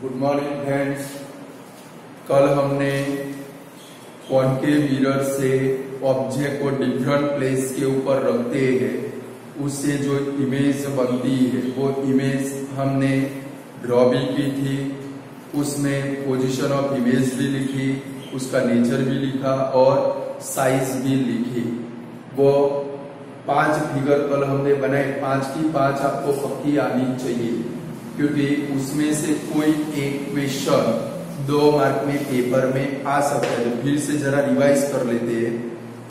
Good morning friends. कल हमने concave mirror से ऑब्जेक्ट को डिफरेंट प्लेस के ऊपर रखते हैं, उससे जो इमेज बनती है वो इमेज हमने ड्रॉ भी की थी। उसमें पोजीशन ऑफ इमेज भी लिखी, उसका नेचर भी लिखा और साइज भी लिखी। वो 5 फिगर कल हमने बनाए, 5 की 5 आपको पक्की आनी चाहिए, क्योंकि उसमें से कोई एक क्वेश्चन 2 मार्क में पेपर में आ सकता है। तो फिर से जरा रिवाइज कर लेते हैं।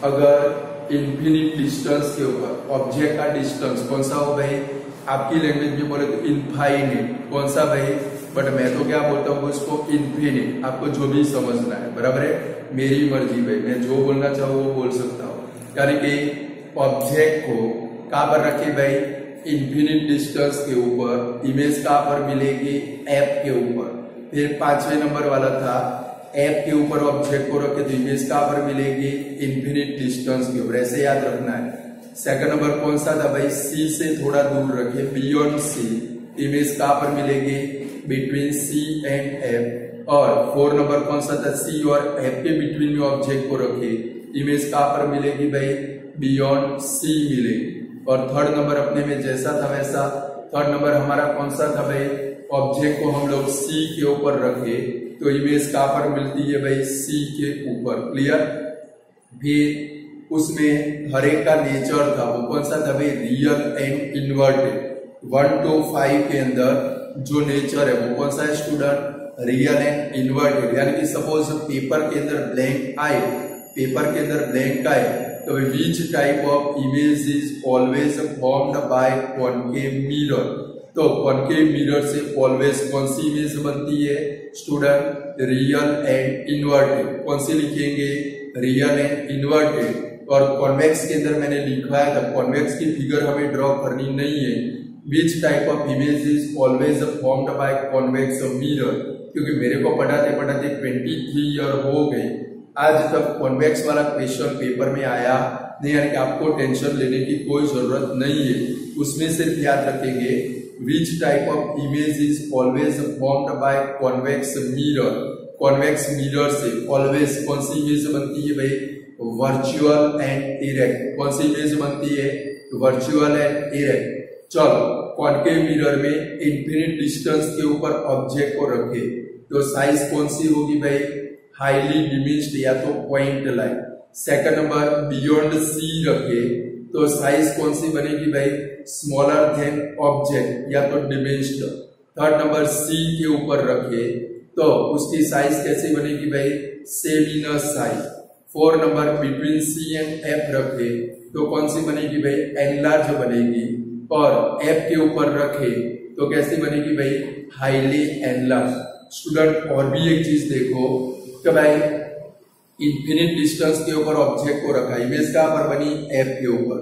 अगर इन्फिनिट डिस्टेंस के ऊपर ऑब्जेक्ट का डिस्टेंस कौन सा हो भाई, आपकी लैंग्वेज में बोले तो इनफाइनिट, कौन सा भाई, बट मैं तो क्या बोलता हूँ उसको इन्फिनिट। आपको जो भी समझना है, बराबर है, मेरी मर्जी भाई, मैं जो बोलना चाहूँ वो बोल सकता हूँ। यानी कि ऑब्जेक्ट को कहाँ पर रखे भाई, इन्फिनिट डिस्टेंस के ऊपर। इमेज कहाँ पर मिलेगी, ऐप के ऊपर। फिर 5वें नंबर वाला था ऐप के ऊपर ऑब्जेक्ट को रखे तो इमेज कहाँ पर मिलेगी, इन्फिनिट डिस्टेंस के ऊपर। ऐसे याद रखना है। सेकंड नंबर कौन सा था भाई, सी से थोड़ा दूर रखे, बियॉन्ड सी। इमेज कहाँ पर मिलेगी, बिटवीन सी एंड एफ। और 4 नंबर कौन सा था, सी और एफ के बिटवीन में ऑब्जेक्ट को रखे, इमेज कहाँ पर मिलेगी भाई, बियॉन्ड सी मिलेगी। और 3rd नंबर अपने में जैसा था वैसा। 3rd नंबर हमारा कौन सा था भाई, ऑब्जेक्ट को हम लोग सी के ऊपर रखे तो इमेज कहाँ पर मिलती है भाई, सी के ऊपर। क्लियर। फिर उसमें हर एक का नेचर था, वो कौन सा था भाई, रियल एंड इन्वर्टेड। 1 to 5 के अंदर जो नेचर है वो कौन सा है स्टूडेंट, रियल एंड इन्वर्टेड। यानी कि सपोज पेपर के अंदर ब्लैंक आए, पेपर के अंदर ब्लैंक आए तो which type of image is always formed by concave mirror. तो कॉनकेव मिरर से ऑलवेज कौन सी इमेज बनती है स्टूडेंट, रियल एंड इन्वर्टेड। कौन सी लिखेंगे, रियल एंड इन्वर्टेड। और कॉन्वेक्स के अंदर मैंने लिखवाया था, कॉन्वेक्स की फिगर हमें ड्रॉ करनी नहीं है। Which type of image is always formed by convex mirror, क्योंकि मेरे को पढ़ाते पढ़ाते 23 ईयर हो गए, आज तक कॉन्वेक्स वाला क्वेश्चन पेपर में आया नहीं। यानी कि आपको टेंशन लेने की कोई जरूरत नहीं है। उसमें सिर्फ याद रखेंगे which type of image is always formed by convex mirror. Convex mirror से ऑलवेज कौन सी इमेज बनती है भाई, वर्चुअल एंड इरेक्ट। कौन सी इमेज बनती है, वर्चुअल एंड इरेक्ट। चलो, कॉनकेव मिरर में इन्फिनिट डिस्टेंस के ऊपर ऑब्जेक्ट को रखे तो साइज कौन सी होगी भाई, हाईली डिमिनिश्ड या तो point line. Second number beyond C रखे तो साइज कौन सी बनेगी भाई, स्मॉलर देन ऑब्जेक्ट या तो डिमिनिश्ड। 3rd नंबर सी के ऊपर रखे तो उसकी साइज कैसी बनेगी भाई, सेमिनस size. 4 number between C and F रखे तो कौन सी बनेगी भाई, एनलार्ज बनेगी। और एफ के ऊपर रखे तो कैसी बनेगी भाई, हाईली एनलार्ज। स्टूडेंट और भी एक चीज देखो कि भाई इन्फिनिट डिस्टेंस के ऊपर ऑब्जेक्ट को रखा, इमेज कहाँ पर बनी, एफ के ऊपर।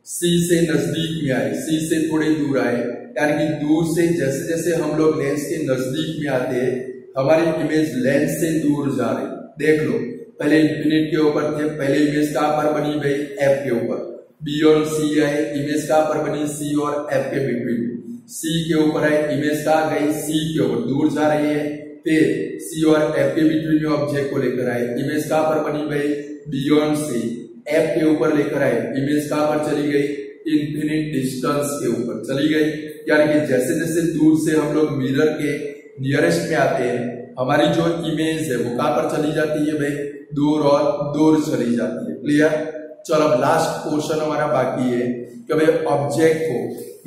सी से नजदीक में आए, सी से थोड़े दूर आए, यानी कि दूर से जैसे जैसे हम लोग लेंस के नजदीक में आते हैं हमारी इमेज लेंस से दूर जा रही। देख लो, पहले इन्फिनिट के ऊपर थे, पहले इमेज कहाँ पर बनी भाई, एफ के ऊपर। बियॉन्ड सी आए, इमेज कहाँ पर बनी, सी और एफ के बिटवीन। सी के ऊपर आए, इमेज कहाँ गई, सी के ऊपर, दूर जा रही है। फिर सी और एफ के बिटवीन में ऑब्जेक्ट को लेकर आए, इमेज कहाँ पर बनी भाई, बियॉन्ड सी। एफ के ऊपर लेकर आए, इमेज कहाँ पर चली गई, इन्फिनिट डिस्टेंस के ऊपर चली गई। यानी कि जैसे जैसे दूर से हम लोग मिरर के नियरेस्ट में आते हैं हमारी जो इमेज है वो कहाँ पर चली जाती है भाई, दूर और दूर चली जाती है। क्लियर। चलो, अब लास्ट क्वेश्चन हमारा बाकी है कि भाई ऑब्जेक्ट को,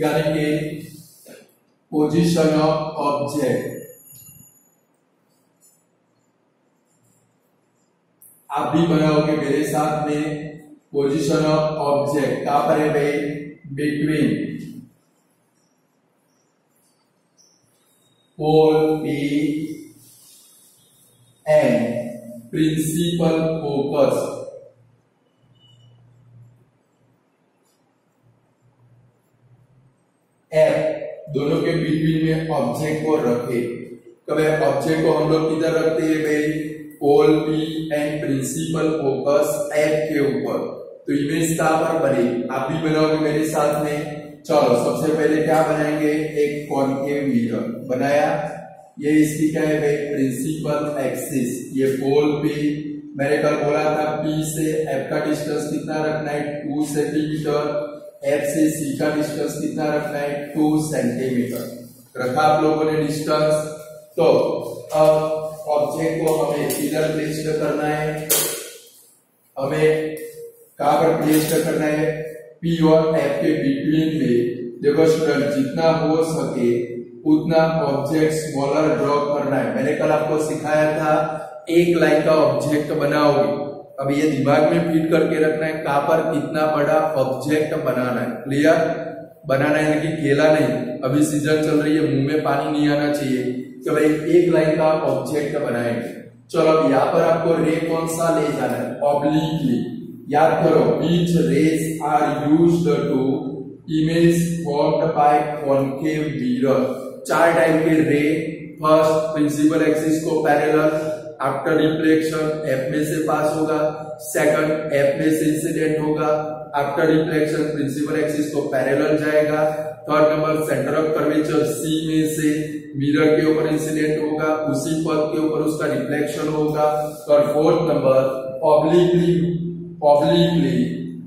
यानी कि पोजीशन ऑफ ऑब्जेक्ट, आप भी बनाओगे मेरे साथ में। पोजीशन ऑफ ऑब्जेक्ट कहां पर है भाई, between pole P and principal focus. F दोनों के बिटवीन में ऑब्जेक्ट को रखे। कब ऑब्जेक्ट को हम लोग किधर रखते हैं भाई, pole P and principal focus F के ऊपर। तो इमेज कहां पर बनी, आप भी बनाओगे मेरे साथ में। चलो सबसे पहले क्या बनाएंगे, एक कॉनकेव मिरर बनाया, ये इसकी क्या है भाई, प्रिंसिपल एक्सिस। ये पोल पे मैंने कल बोला था P से F का डिस्टेंस कितना रखना है, 2 सेंटीमीटर। F से C का डिस्टेंस कितना रखना है, 2 सेंटीमीटर। रखा आप लोगों ने डिस्टेंस। तो अब ऑब्जेक्ट को हमें किधर प्लेस करना है, हमें कहां पर प्लेस करना है, P और F के बिटवीन में। देखो स्टूडेंट, जितना हो सके उतना ऑब्जेक्ट स्मॉलर ड्रॉ करना है। मैंने कल आपको सिखाया था एक लाइन का ऑब्जेक्ट बनाओगे। अब ये दिमाग में फिट करके रखना है कहां पर कितना बड़ा ऑब्जेक्ट बनाना है। क्लियर? बनाना है कि खेला नहीं। अभी सीजन चल रही है, मुंह में पानी नहीं आना चाहिए कि भाई एक लाइन का ऑब्जेक्ट बनाएंगे। चलो अब यहाँ पर आपको रे कौन सा ले जाना है, ऑब्लिकली। याद करो, which rays are used to image formed by concave mirror। 4 type के रे। फर्स्ट, प्रिंसिपल एक्सिस को पैरेलल, आफ्टर रिफ्लेक्शन F में से पास होगा। सेकंड, F में से इंसिडेंट होगा, आफ्टर रिफ्लेक्शन प्रिंसिपल एक्सिस को पैरेलल जाएगा। Third number, centre of curvature C में से मिरर के ऊपर इंसिडेंट होगा, उसी पथ के ऊपर उसका रिफ्लेक्शन होगा। और फोर्थ नंबर, ऑब्लिकली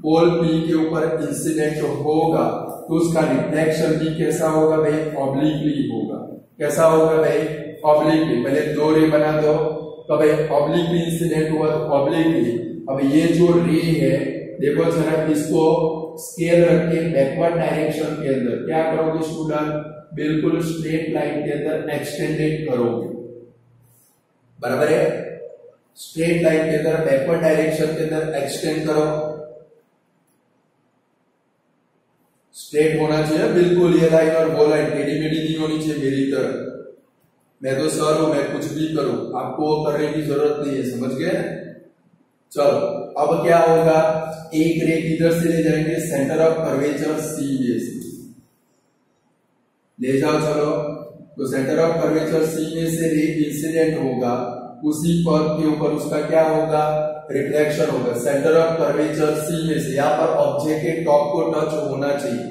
पोल P के ऊपर इंसिडेंट होगा तो उसका रिफ्लेक्शन भी कैसा होगा भाई, ऑब्लिकली होगा। कैसा होगा भाई, ऑब्लिकली। पहले 2 रे बना दो, तो भाई ऑब्लिकली इंसिडेंट हुआ तो ऑब्लिकली। अब ये जो रे है, देखो जरा, इसको स्केल रख के बैकवर्ड डायरेक्शन के अंदर क्या करोगे स्टूडेंट, बिल्कुल स्ट्रेट लाइन के अंदर एक्सटेंडेड करोगे। बराबर है? स्ट्रेट लाइन के अंदर बैकवर्ड डायरेक्शन के अंदर एक्सटेंड करो। स्ट्रेट होना चाहिए बिल्कुल ये लाइन, और वो लाइन टेढ़ी मेढ़ी नहीं होनी चाहिए मेरी तरह। मैं तो सर हूं, मैं कुछ भी करूं, आपको वो करने की जरूरत नहीं है। समझ गए? चलो अब क्या होगा, एक रे किधर से ले जाएंगे, सेंटर ऑफ कर्वेचर C में से ले जाओ। चलो, तो सेंटर ऑफ कर्वेचर C में से रे इंसिडेंट होगा, उसी पथ के ऊपर उसका क्या होगा, रिफ्लेक्शन होगा। सेंटर ऑफ कर्वेचर C में से यहाँ पर ऑब्जेक्ट के टॉप को टच होना चाहिए।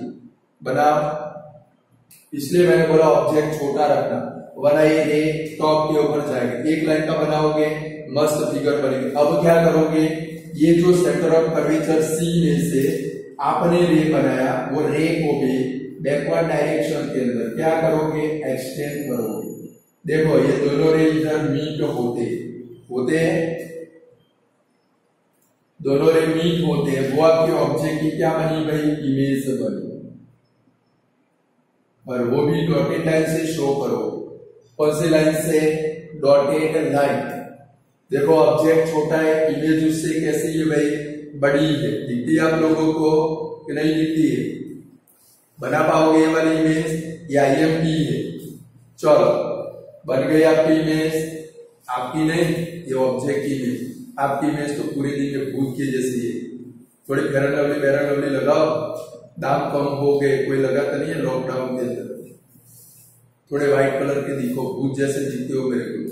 बना, इसलिए मैंने बोला ऑब्जेक्ट छोटा रखना, वरना ये रे टॉप के ऊपर जाएगा। एक लाइन का बनाओगे, मस्त फिगर बनेगी। अब क्या करोगे, ये जो सेंटर ऑफ कर्वेचर C में से आपने रे बनाया, वो रे को भी बैकवर्ड डायरेक्शन के अंदर क्या करोगे, एक्सटेंड करोगे। देखो ये दोनों रे इधर मीट होते हैं, दोनों रे मीट होते हैं, वो आपके ऑब्जेक्ट की क्या बनी भाई, इमेज बनी। और वो भी डॉटेड लाइन से शो करो। कौन सी लाइन से, डॉटेड लाइन। देखो ऑब्जेक्ट छोटा है, इमेज उससे कैसी है भाई, बड़ी है। दिखती है आप लोगों को कि नहीं दिखती है? बना पाओगे ये वाली इमेज, या IMP है। चलो बन गई आपकी इमेज, आपकी नहीं, ये ऑब्जेक्ट की इमेज। आपकी इमेज तो पूरे दिन के भूत के जैसी है। थोड़ी फेरन लवली लगाओ, दाम कम हो गए, कोई लगाता नहीं है लॉकडाउन के अंदर। थोड़े व्हाइट कलर के दिखो, भूत जैसे दिखते हो मेरे को।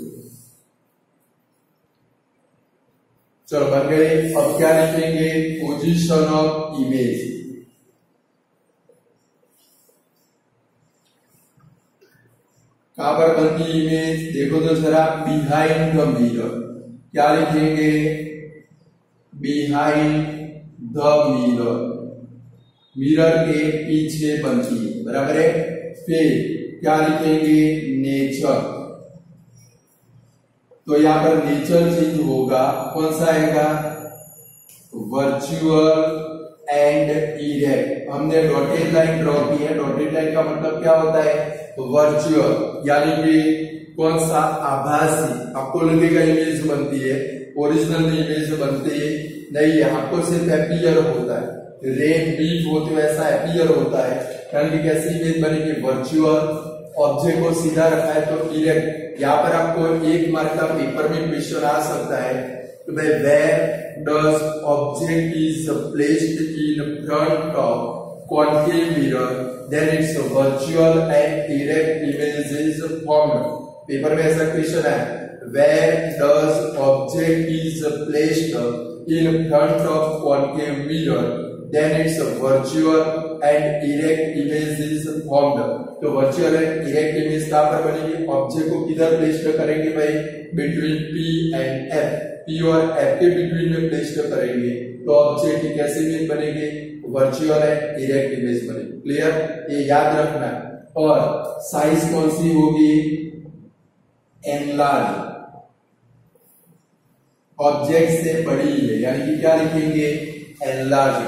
चलो बन गए। अब क्या लिखेंगे, पोजीशन ऑफ इमेज। कहां पर बनती इमेज, देखो तो जरा, बिहाइंड द मिरर। क्या लिखेंगे, बिहाइंड द मिरर, मिरर के पीछे बनती है। बराबर है? फिर क्या लिखेंगे, नेचर। तो यहां पर नेचर चेंज होगा, कौन सा आएगा, वर्चुअल एंड इरेक्ट। हमने डॉटेड लाइन ड्रॉ की है, डॉटेड लाइन का मतलब क्या होता है, वर्चुअल, यानी कि कौन सा, आभासी। आपको लगेगा इमेज बनती है, ओरिजिनल इमेज बनती है नहीं, आपको सिर्फ अपीयर होता है। रेड बीफ होते वैसा अपीयर होता है। यानी कि कैसी इमेज बनेगी, वर्चुअल। ऑब्जेक्ट को सीधा रखा है तो इरेक्ट। यहाँ पर आपको 1 मार्क का पेपर में क्वेश्चन आ सकता है, तो भाई where does object is placed in front of concave mirror, then it's virtual and erect image is formed. Paper में ऐसा क्वेश्चन है, where does object is placed in front of concave mirror, then it's a virtual and erect image is formed. तो virtual and erect image कहां पर बनेगी, object को किधर place करेंगे भाई, between P and F, P और एफ के बिटवीन में प्लेस करेंगे तो ऑब्जेक्ट की कैसी इमेज बनेगी, वर्चुअल एंड इरेक्ट इमेज बनेगी। क्लियर, ये याद रखना है। और साइज कौन सी होगी, एनलार्ज, ऑब्जेक्ट से बड़ी है, यानी कि क्या लिखेंगे, एनलार्ज।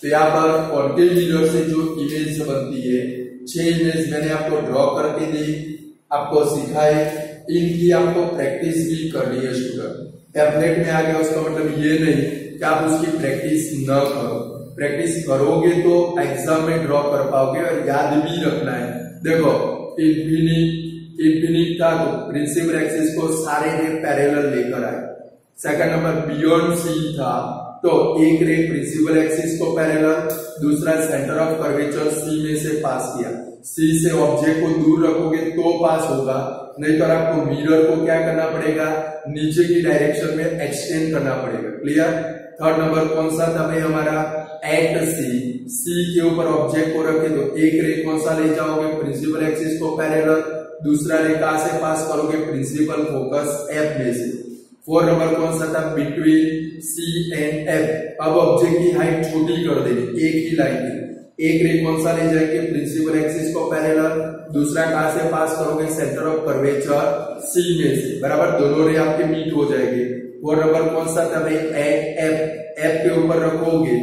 तो यहाँ पर कॉन्केव मिरर से जो इमेज बनती है, 6 इमेज मैंने आपको ड्रॉ करके दी, आपको सिखाए, इनकी आपको प्रैक्टिस भी करनी है स्टूडेंट। टैबलेट में आ गया उसका मतलब ये नहीं कि आप उसकी प्रैक्टिस न करो, प्रैक्टिस करोगे तो एग्जाम में ड्रॉ कर पाओगे और याद भी रखना है। देखो इन्फिनिट था तो प्रिंसिपल एक्सिस को सारे रे पैरेलल लेकर आए। सेकंड नंबर बियॉन्ड सी था तो एक रे प्रिंसिपल एक्सिस को पैरेलल, दूसरा सेंटर ऑफ कर्वेचर सी में से पास किया। सी से ऑब्जेक्ट को दूर रखोगे तो पास होगा, नहीं तो आपको मिरर को क्या करना पड़ेगा, नीचे की डायरेक्शन में एक्सटेंड करना पड़ेगा। क्लियर। थर्ड नंबर कौन सा था भाई हमारा, एट सी के ऊपर ऑब्जेक्ट को रखे तो एक रे कौन सा ले जाओगे, प्रिंसिपल एक्सिस को पैरेलल, दूसरा रे कहां से पास करोगे, प्रिंसिपल फोकस एफ में से। फोर नंबर कौन सा था, बिटवीन सी एंड एफ। अब ऑब्जेक्ट की हाइट छोटी कर देनी, एक ही लाइन की, एक रे कौन सा ले जाएंगे, प्रिंसिपल एक्सिस को पैरेलल, दूसरा कहां से पास करोगे, सेंटर ऑफ कर्वेचर सी में से, बराबर, दोनों रे आपके मीट हो जाएंगे। फोर नंबर कौन सा था भाई, एफ के ऊपर रखोगे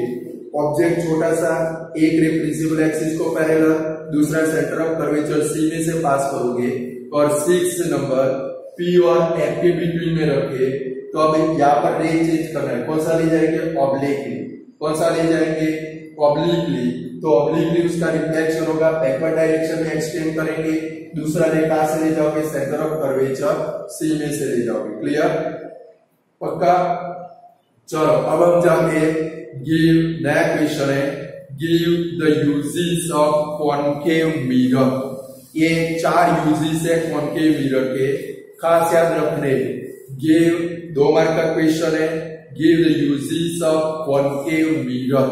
ऑब्जेक्ट छोटा सा, एक रे प्रिंसिपल एक्सिस को पैरेलल, दूसरा सेंटर ऑफ कर्वेचर सी में से पास करोगे। और 6 नंबर पी और एफ के बिटवीन में रखे तो अब यहाँ पर रे चेंज करना है, कौन सा ले जाएंगे, ऑब्लिकली, कौन सा ले जाएंगे, ऑब्लिकली। तो ऑब्लिकली उसका रिफ्लेक्शन होगा, बैकवर्ड डायरेक्शन में एक्सटेंड करेंगे, दूसरा रे कहां से ले जाओगे, सेंटर ऑफ कर्वेचर सी में से ले जाओगे। क्लियर, पक्का। चलो अब हम जाएंगे गिव, नया क्वेश्चन है, give the uses of concave mirror. ये 4 यूजेस है कॉनकेव मिरर के, खास याद रखने। गिव 2 मार्क का क्वेश्चन है, give the uses of concave mirror.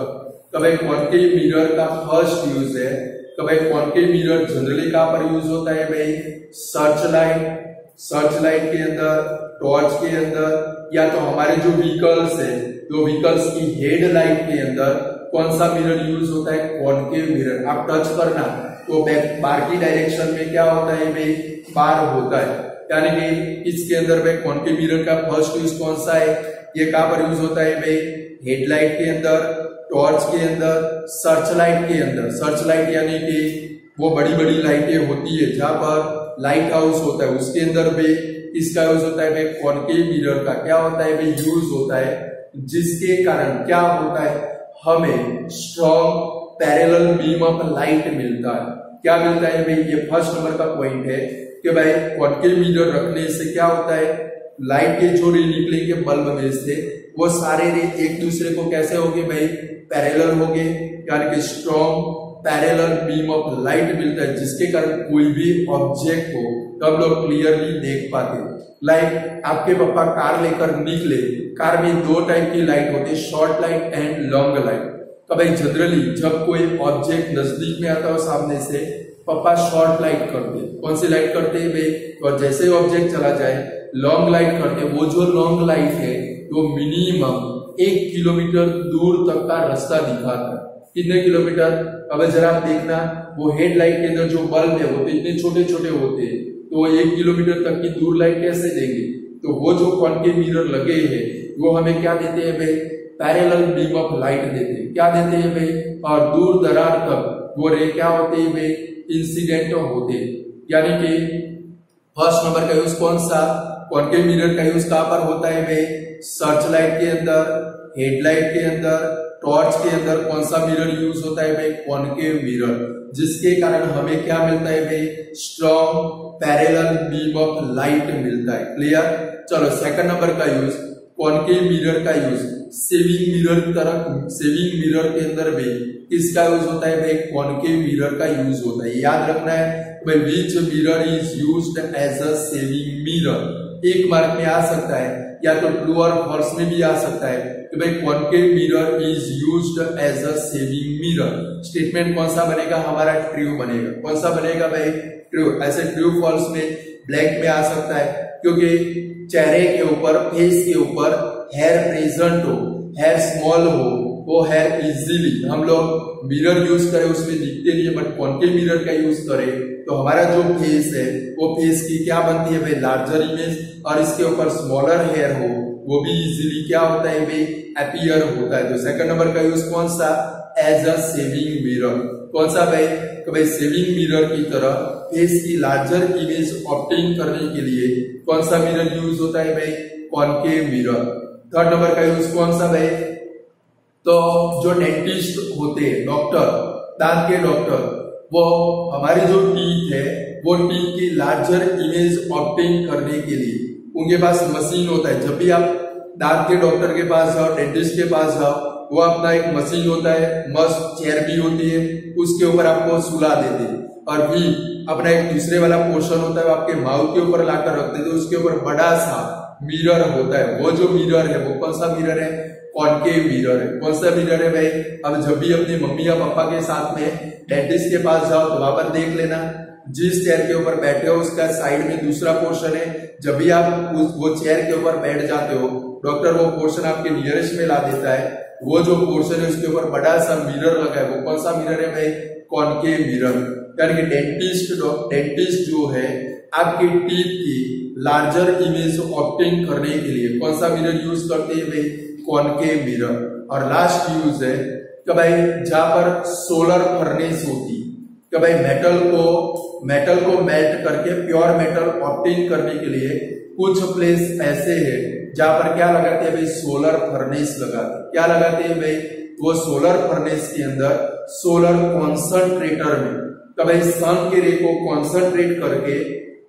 कभी कॉनकेव मिरर का फर्स्ट यूज है, कभी कॉनकेव मिरर जनरली कहां पर यूज होता है भाई, सर्च लाइट के अंदर, टॉर्च के अंदर, या तो हमारे जो व्हीकल्स है तो व्हीकल्स की हेडलाइट के अंदर कौन सा मिरर यूज होता है, कॉनकेव मिरर। आप टच करना तो बार की डायरेक्शन में क्या होता है भाई, बार होता है, यानी कि इसके अंदर भाई कॉनकेव मिरर का फर्स्ट यूज कौन सा है, ये कहां पर यूज होता है भाई, हेडलाइट के अंदर, टॉर्च के अंदर, सर्च लाइट के अंदर। सर्च लाइट यानी कि वो बड़ी बड़ी लाइटें होती है जहां पर लाइट हाउस होता है, उसके अंदर भी इसका यूज होता है भाई, कॉनकेव मिरर का क्या होता है भाई, यूज होता है, जिसके कारण क्या होता है, हमें strong parallel beam of light मिलता है। क्या मिलता है भाई, ये फर्स्ट नंबर का पॉइंट है कि भाई कॉनकेव मिरर रखने से क्या होता है, लाइट के जो रे निकलेंगे बल्ब में से वो सारे रे एक दूसरे को कैसे होंगे भाई, पैरेलल होंगे, यानी कि strong parallel beam of light मिलता है, जिसके कारण कोई भी ऑब्जेक्ट को तब लोग क्लियरली देख पाते। लाइक आपके पापा कार लेकर निकले, कार में 2 टाइप की लाइट होती है, short light and long light. तो भाई जनरली जब कोई ऑब्जेक्ट नजदीक में आता हो सामने से, पापा शॉर्ट लाइट करते, कौन सी लाइट करते हैं भाई, तो जैसे ऑब्जेक्ट चला जाए लॉन्ग लाइट करते। वो जो लॉन्ग लाइट है वो मिनिमम 1 किलोमीटर दूर तक का रास्ता दिखाता है। कितने किलोमीटर, अब जरा आप देखना, वो हेडलाइट के अंदर जो बल्ब है वो तो इतने छोटे छोटे होते हैं, तो 1 किलोमीटर तक की दूर लाइट कैसे देंगे। तो वो जो कॉनकेव मिरर लगे हैं वो हमें क्या देते हैं भाई, पैरेलल बीम ऑफ लाइट देते हैं। क्या देते हैं भाई, और दूर दरार तक वो रे क्या होते हैं भाई, इंसिडेंट होते हैं। यानी कि फर्स्ट नंबर का यूज कौन सा, कॉनकेव मिरर का यूज कहां पर होता है भाई, सर्च लाइट के अंदर, हेडलाइट के अंदर, टॉर्च के अंदर कौन सा मिरर यूज होता है भाई, कॉनकेव मिरर, जिसके कारण हमें क्या मिलता है भाई, strong parallel beam of light मिलता है। क्लियर। चलो सेकंड नंबर का यूज, कॉनकेव मिरर का यूज सेविंग मिरर की तरह, सेविंग मिरर के अंदर भी किसका यूज होता है भाई, कॉनकेव मिरर का यूज होता है। याद रखना है भाई, which mirror is used as a shaving mirror. 1 mark में आ सकता है, या तो ट्रू और फॉल्स में भी आ सकता है। कि भाई concave mirror is used as a shaving mirror. Statement कौन सा बनेगा? हमारा ट्रू बनेगा। कौन सा बनेगा भाई? ट्रू। ऐसे ट्रू फॉल्स में ब्लैंक में आ सकता है, क्योंकि चेहरे के ऊपर, फेस के ऊपर हेयर प्रेजेंट हो, हेयर स्मॉल हो, वो हेयर इजीली हम लोग मिरर यूज करें उसमें दिखते नहीं है, बट कॉनकेव मिरर का यूज करें तो हमारा जो फेस है वो फेस की क्या बनती है भाई? लार्जर इमेज, और इसके ऊपर स्मॉलर हेयर हो वो भी इजीली क्या होता है भाई? अपीयर होता है। तो सेकंड नंबर का यूज कौन सा? As a shaving mirror. कौन सा भाई? तो भाई सेविंग मिरर की तरह फेस की लार्जर इमेज ऑब्टेन करने के लिए कौन सा मिरर यूज होता है भाई? Concave mirror. थर्ड नंबर का यूज कौन सा भाई? तो जो डेंटिस्ट होते हैं, डॉक्टर, दांत के डॉक्टर, वो हमारी जो टीथ है वो टीथ की लार्जर इमेज ऑब्टेन करने के लिए उनके पास मशीन होता है। जब भी आप दांत के डॉक्टर के पास जाओ, डेंटिस्ट के पास जाओ, वो अपना एक मशीन होता है, मस्त चेयर भी होती है, उसके ऊपर आपको सुला देते हैं, और भी अपना एक दूसरे वाला पोर्शन होता है वो आपके माउथ के ऊपर लाकर रखते हैं, तो उसके ऊपर बड़ा सा मिरर होता है। वो जो मिरर है वो कौन सा मिरर है? कॉनकेव मिरर है। कौन सा मिरर है भाई? अब जब भी अपनी मम्मी या पापा के साथ में डेंटिस्ट के पास जाओ तो वहां पर देख लेना, जिस चेयर के ऊपर बैठे हो उसका साइड में दूसरा पोर्शन है। जब भी आप वो चेयर के ऊपर बैठ जाते हो, डॉक्टर वो पोर्शन आपके नियरेस्ट में ला देता है, वो जो पोर्शन है उसके ऊपर बड़ा सा मिरर लगा है, वो कौन सा मिरर है भाई? Concave mirror. यानी कि डेंटिस्ट जो है आपकी टीथ की लार्जर इमेज ऑब्टेन करने के लिए कौन सा मिरर यूज करते हैं भाई? Concave mirror. और लास्ट यूज है कि भाई जहां पर सोलर फर्नेस होती, कि भाई मेटल को मेल्ट करके प्योर मेटल ऑब्टेन करने के लिए कुछ प्लेस ऐसे है जहां पर क्या लगाते हैं भाई? सोलर फर्नेस लगाते हैं। क्या लगाते हैं भाई? वो सोलर फर्नेस के अंदर सोलर कॉन्संट्रेटर में भाई सन के रे को कॉन्संट्रेट करके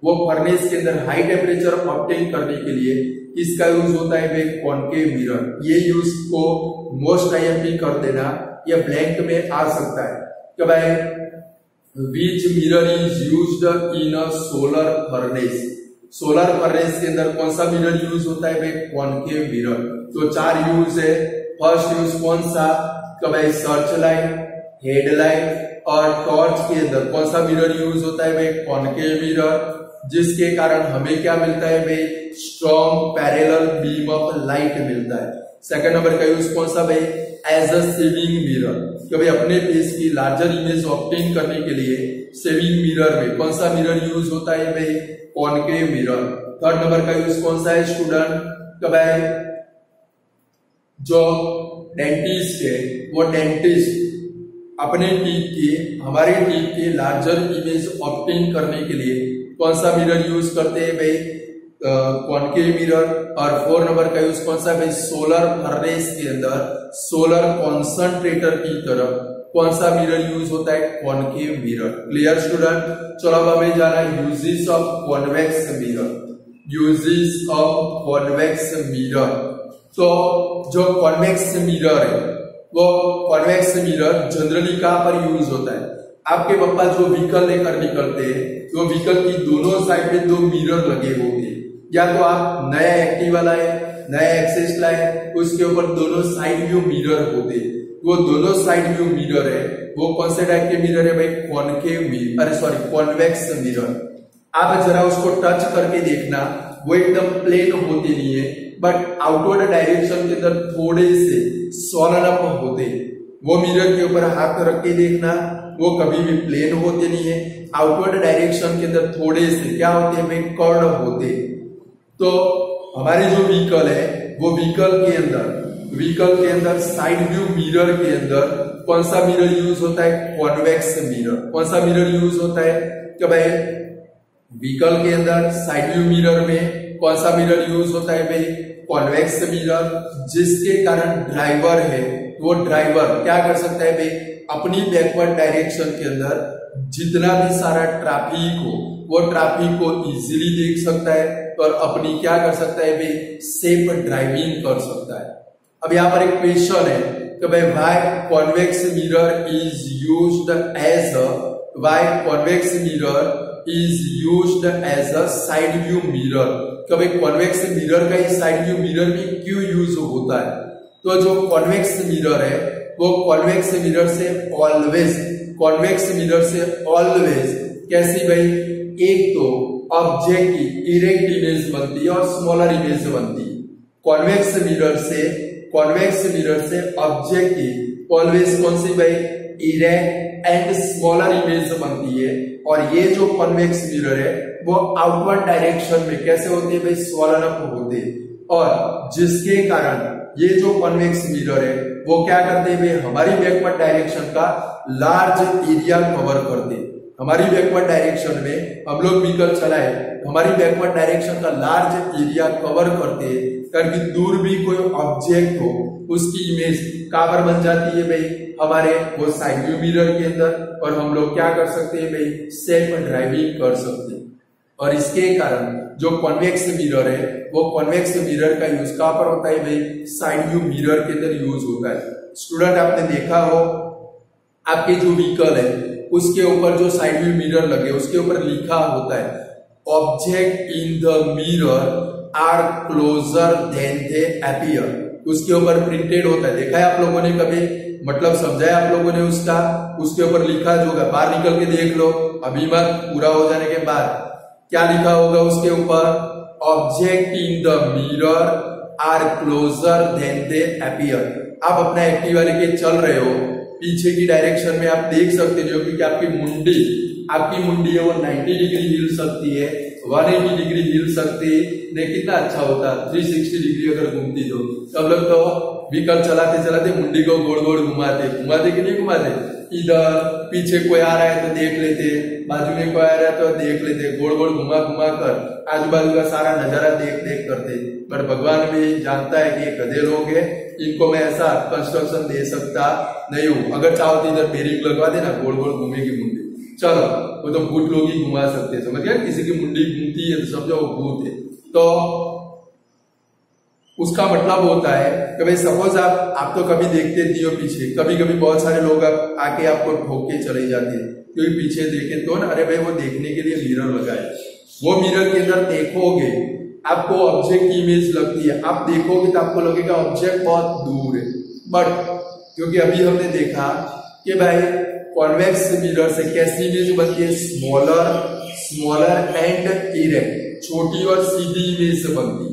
वो फर्नेस के अंदर हाई टेम्परेचर ऑब्टेन करने के लिए इसका यूज होता है भाई? Concave mirror. ये यूज को मोस्ट आईएमपी कर देना, ये ब्लैंक में आ सकता है कि भाई which mirror is used in a solar furnace. Solar furnace के अंदर कौन सा मिरर यूज होता है भाई? Concave mirror. तो 4 यूज है। फर्स्ट यूज कौन सा? कि भाई सर्च लाइट, हेडलाइट और टॉर्च के अंदर कौन सा मिरर यूज होता है भाई? कॉनकेव मिरर, जिसके कारण हमें क्या मिलता है भाई? Strong parallel beam of light मिलता है। सेकंड नंबर का यूज कौन सा भाई? एज अ सेविंग मिरर, कि भाई अपने फेस की लार्जर इमेज ऑब्टेन करने के लिए सेविंग मिरर में कौन सा मिरर यूज होता है भाई? Concave mirror. थर्ड नंबर का यूज कौन सा है स्टूडेंट? कि भाई जो डेंटिस्ट है वो डेंटिस्ट अपने टीथ की, हमारे टीथ की लार्जर इमेज ऑब्टेन करने के लिए कौन सा मिरर यूज करते हैं भाई? Concave mirror. और 4 नंबर का यूज कौन सा भाई? सोलर फर्नेस के अंदर सोलर कॉन्संट्रेटर की तरफ कौन सा मिरर यूज होता है? Concave mirror. Clear student? चलो अब हमें जाना है uses of convex mirror. Uses of convex mirror. तो जो कॉन्वेक्स मिरर है वो कॉन्वेक्स मिरर जनरली कहां पर यूज होता है? आपके पापा जो व्हीकल लेकर निकलते हैं तो व्हीकल की दोनों साइड में 2 मिरर लगे होंगे, या तो आप नया एक्टिवा लाए, नया एक्सेस लाए, उसके ऊपर दोनों साइड व्यू मिरर होते हैं। वो दोनों साइड व्यू मिरर है वो कौन से टाइप के मिरर है भाई? कॉनकेव मिरर, अरे सॉरी कॉन्वेक्स मिरर। आप जरा उसको टच करके देखना, वो एकदम प्लेन होती नहीं है, बट आउटवर्ड डायरेक्शन के अंदर थोड़े से सॉलन अप होते हैं। वो मिरर के ऊपर हाथ रख के देखना, वो कभी भी प्लेन होते नहीं है, आउटवर्ड डायरेक्शन के अंदर थोड़े से क्या होते हैं भाई? कर्व होते हैं। तो हमारे जो व्हीकल है वो व्हीकल के अंदर साइड व्यू मिरर के अंदर कौन सा मिरर यूज होता है? Convex mirror. कौन सा मिरर यूज होता है? कि भाई व्हीकल के अंदर साइड व्यू मिरर में कौन सा मिरर यूज होता है भाई? कॉन्वेक्स मिरर, जिसके कारण ड्राइवर है वो ड्राइवर क्या कर सकता है भाई? अपनी बैकवर्ड डायरेक्शन के अंदर जितना भी सारा ट्रैफिक हो वो ट्रैफिक को इजीली देख सकता है और अपनी क्या कर सकता है भाई? सेफ ड्राइविंग कर सकता है। अब यहाँ पर एक क्वेश्चन है कि भाई why convex mirror is used as a side view mirror. कि भाई कॉन्वेक्स मिरर का ही साइड व्यू मिरर भी क्यों यूज होता है? तो जो कॉन्वेक्स मिरर है वो कॉन्वेक्स मिरर से ऑलवेज कैसी भाई, एक तो ऑब्जेक्ट की इरेक्ट इमेज बनती है और स्मॉलर इमेज बनती है। कॉन्वेक्स मिरर से ऑब्जेक्ट की ऑलवेज कौन सी भाई, इरेक्ट एंड स्मॉलर इमेज बनती है। और ये जो कॉन्वेक्स मिरर है वो आउटवर्ड डायरेक्शन में कैसे होते हैं भाई, स्वॉलन अप होते हैं। और जिसके कारण ये जो कॉन्वेक्स मिरर है वो क्या करते हैं भाई, हमारी बैकवर्ड डायरेक्शन का लार्ज एरिया कवर करते हैं। हमारी बैकवर्ड डायरेक्शन में हम लोग व्हीकल चलाए, हमारी बैकवर्ड डायरेक्शन का लार्ज एरिया कवर करते हैं, ताकि दूर भी कोई ऑब्जेक्ट हो उसकी इमेज कहां बन जाती है भाई, हमारे वो साइड व्यू मिरर के अंदर। और हम लोग क्या कर सकते हैं भाई, सेल्फ ड्राइविंग कर सकते हैं। और इसके कारण जो कॉन्वेक्स मिरर है वो कॉन्वेक्स मिरर का यूज कहां पर होता है भाई, साइड व्यू मिरर के अंदर यूज होता है। स्टूडेंट आपने देखा हो आपके जो व्हीकल है उसके ऊपर जो साइड व्यू मिरर लगे उसके ऊपर लिखा होता है object in the mirror are closer than they appear. उसके ऊपर प्रिंटेड होता है, देखा है आप लोगों ने कभी, मतलब समझा है आप लोगों ने उसका, उसके ऊपर लिखा जो होगा, बाहर निकल के देख लो अभी मत, पूरा हो जाने के बाद क्या लिखा होगा उसके ऊपर, object in the mirror are closer than they appear. आप अपना एक्टिवा लेके चल रहे हो, पीछे की डायरेक्शन में आप देख सकते हो कि आपकी मुंडी है वो 90 डिग्री हिल सकती है, 180 डिग्री हिल सकती है। नहीं कितना अच्छा होता 360 डिग्री अगर घूमती तो। सब लोग तो व्हीकल चलाते चलाते मुंडी को गोल गोल घुमाते कि नहीं घुमाते, इधर पीछे कोई आ रहा है तो देख लेते, बाजू में कोई आ रहा है तो देख लेते, गोल गोल घुमा कर आजू बाजू का सारा नजारा देख करते। पर भगवान भी जानता है कि ये गधे लोग हैं, इनको मैं ऐसा कंस्ट्रक्शन दे सकता नहीं हूँ। अगर चाहो तो इधर बेरिंग लगवा देना, गोल गोल घूमेगी मुंडी, चलो वो तो भूत लोग ही घुमा सकते हैं, समझ गए। किसी की मुंडी घूमती है तो समझो वो भूत है। तो उसका मतलब होता है कि भाई सपोज आप तो कभी देखते नहीं हो पीछे, कभी कभी बहुत सारे लोग आके आपको ठोक के चले जाते हैं, क्योंकि पीछे देखे तो ना, अरे भाई वो देखने के लिए मिरर लगा है, वो मिरर के अंदर देखोगे आपको ऑब्जेक्ट की इमेज लगती है, आप देखोगे तो आपको लगेगा ऑब्जेक्ट बहुत दूर है। बट क्योंकि अभी हमने देखा कि भाई कॉन्वेक्स मिरर से कैसी इमेज बनती है, स्मॉलर एंड इरेक्ट, छोटी और सीधी इमेज बनती है,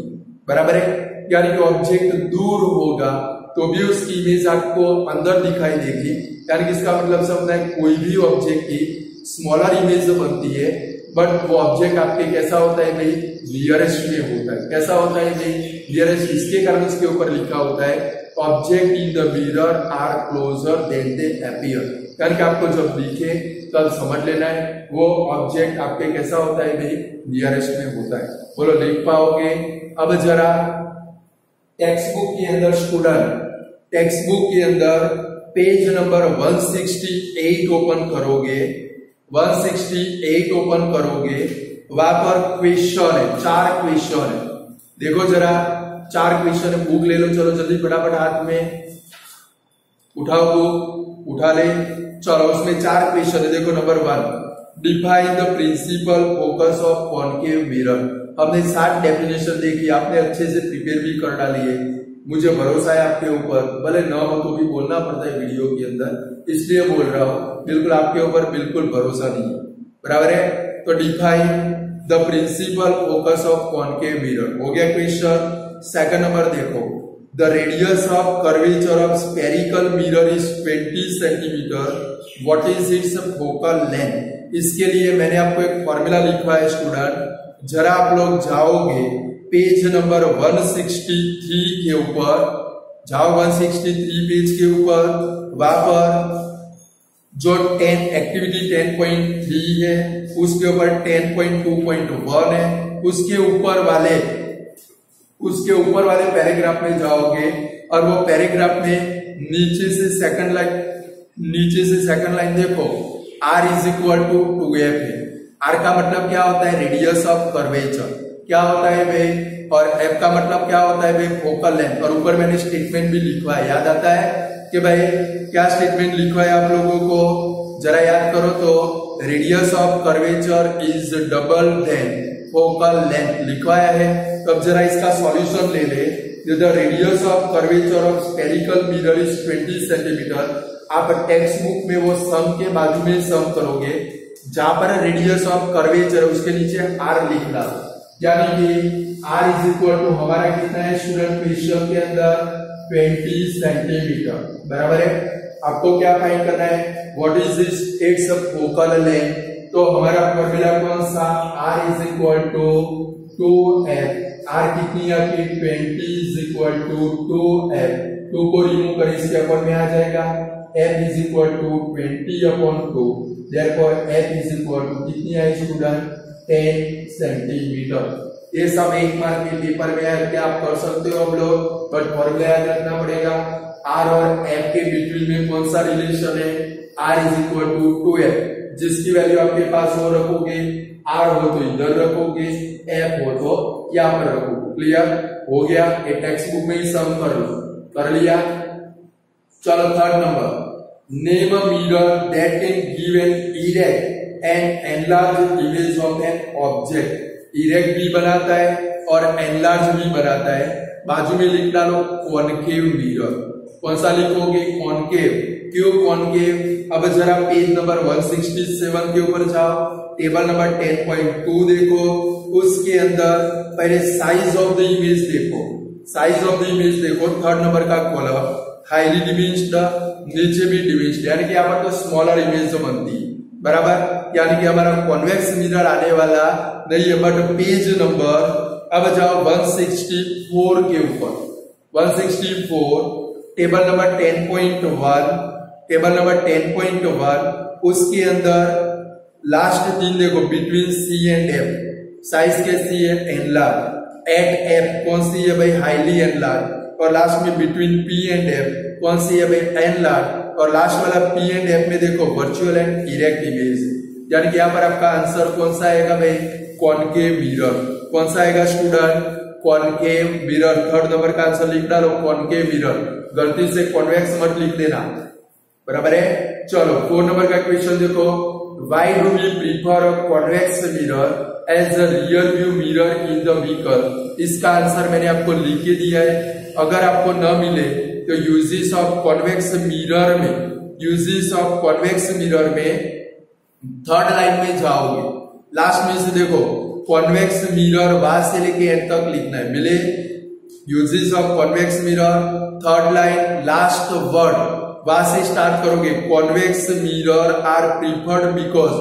बराबर है। यानी कि ऑब्जेक्ट दूर होगा तो भी उसकी इमेज आपको अंदर दिखाई देगी, यानी कि इसका मतलब समझना है कोई भी ऑब्जेक्ट की स्मॉलर इमेज बनती है, बट वो ऑब्जेक्ट आपके कैसा होता है भाई, नियरेस्ट में होता है। कैसा होता है भाई, नियरेस्ट। इसके कारण उसके ऊपर लिखा होता है object in the mirror are closer than they appear, यानी कि आपको जब दिखे तब समझ लेना है वो ऑब्जेक्ट आपके कैसा होता है भाई, नियरेस्ट में होता है। बोलो लिख पाओगे। अब जरा टेक्स्ट बुक के अंदर स्टूडेंट, टेक्स्ट बुक के अंदर पेज नंबर 168 ओपन करोगे, 168 ओपन करोगे, वहां पर क्वेश्चन है, 4 क्वेश्चन है। देखो जरा 4 क्वेश्चन है, बुक ले लो, चलो जल्दी फटाफट हाथ में उठाओ, बुक उठा ले, चलो उसमें 4 क्वेश्चन है। देखो number 1, define the principal focus of concave mirror. हमने 7 डेफिनेशन देखी, आपने अच्छे से प्रिपेयर भी कर डाली है, मुझे भरोसा है आपके ऊपर, भले न हो तो भी बोलना पड़ता है वीडियो के अंदर, इसलिए बोल रहा हूं, बिल्कुल आपके ऊपर बिल्कुल भरोसा नहीं है, बराबर है। तो define the principal focus of concave mirror हो गया क्वेश्चन। सेकंड नंबर देखो, the radius of curvature of spherical mirror is 20 centimetre, what is its focal length. इसके लिए मैंने आपको एक फॉर्मूला लिखा है स्टूडेंट, जरा आप लोग जाओगे पेज नंबर 163 के ऊपर, जाओ 163 पेज के ऊपर, वहां पर जो 10 एक्टिविटी 10.3 है उसके ऊपर 10.2.1 है, उसके ऊपर वाले पैराग्राफ में जाओगे और वो पैराग्राफ में नीचे से सेकंड लाइन देखो, r is equal to 2f है। r का मतलब क्या होता है, रेडियस ऑफ कर्वेचर क्या होता है भाई, और f का मतलब क्या होता है भाई, फोकल लेंथ। और ऊपर मैंने स्टेटमेंट भी लिखवा है, याद आता है कि भाई क्या स्टेटमेंट लिखवा है आप लोगों को, जरा याद करो तो, radius of curvature is double than focal length लिखवाया है। तो अब जरा इसका सॉल्यूशन ले ले, the radius of curvature of spherical mirror is 20 centimetre. आप टेक्स्ट बुक में वो सम के बाजू में सम करोगे, जहां पर रेडियस ऑफ कर्वेचर उसके नीचे r लिखना, यानी कि r इज इक्वल टू हमारा कितना है स्टूडेंट क्वेश्चन के अंदर 20 सेंटीमीटर, बराबर है। आपको क्या फाइंड करना है, what is this its focal length. तो हमारा फॉर्मूला कौन सा, r is equal to 2f। r कितनी आपकी 20 इज इक्वल टू 2f। 2 को रिमूव कर इसके ऊपर में आ जाएगा, f is equal to 20/2। Therefore f is equal to कितनी है स्टूडेंट 10 सेंटीमीटर। ये सब एक मार्क के पेपर में है, क्या आप कर सकते हो हम लोग, बट फॉर्मूला याद रखना पड़ेगा। r और f के बीच में कौन सा रिलेशन है, r is equal to 2f। जिसकी वैल्यू आपके पास हो रखोगे, r हो तो इधर रखोगे, f हो तो यहाँ पर रखोगे। क्लियर हो गया, ये टेक्स्ट बुक में ही सम कर लो, कर लिया। चलो third number, name a mirror that can give an erect and enlarge image of an object. Erect भी बनाता है और एनलार्ज भी बनाता है। बाजू में लिख डालो कॉनकेव मिरर। कौन सा लिखोगे, कॉनकेव। क्यों कॉनकेव, अब जरा पेज नंबर 167 के ऊपर जाओ, टेबल नंबर 10.2 देखो, उसके अंदर पहले साइज ऑफ द इमेज देखो, साइज ऑफ द इमेज देखो, थर्ड नंबर का कॉलम हाईली डिमेंस्ड, नीचे भी डिमेंस्ड, यानी कि यहाँ पर तो स्मॉलर इमेज जो बनती है, बराबर, यानी कि हमारा कॉन्वेक्स मिरर आने वाला नहीं है। बट पेज नंबर अब जाओ 164 के ऊपर, 164 टेबल नंबर 10.1, टेबल नंबर 10.1, उसके अंदर लास्ट 3 देखो, between C and F, size कैसी है एनलार्ज, एट एफ कौन सी है भाई हाईली एनलार्ज, और लास्ट में बिटवीन पी एंड एफ कौन सी है भाई एनलार्ज, और लास्ट वाला पी एंड एफ में देखो वर्चुअल एंड इरेक्ट इमेज, यानी कि यहाँ पर आपका आंसर कौन सा आएगा भाई, कॉनकेव मिरर। कौन सा आएगा student, concave mirror. Third number का आंसर लिख डालो कॉनकेव मिरर, गलती से कॉन्वेक्स मत लिख देना, बराबर है। चलो 4 नंबर का क्वेश्चन देखो, why do we prefer a convex mirror as a rear view mirror in the vehicle. इसका आंसर मैंने आपको लिख के दिया है, अगर आपको न मिले तो यूजेस ऑफ कॉन्वेक्स मिरर में, यूजेस ऑफ कॉन्वेक्स मिरर में थर्ड लाइन में जाओगे, लास्ट में से देखो कॉन्वेक्स मिरर वहां से लेके एंड तक लिखना है, मिले uses of convex mirror, third line last word वहां से स्टार्ट करोगे, convex mirror are preferred because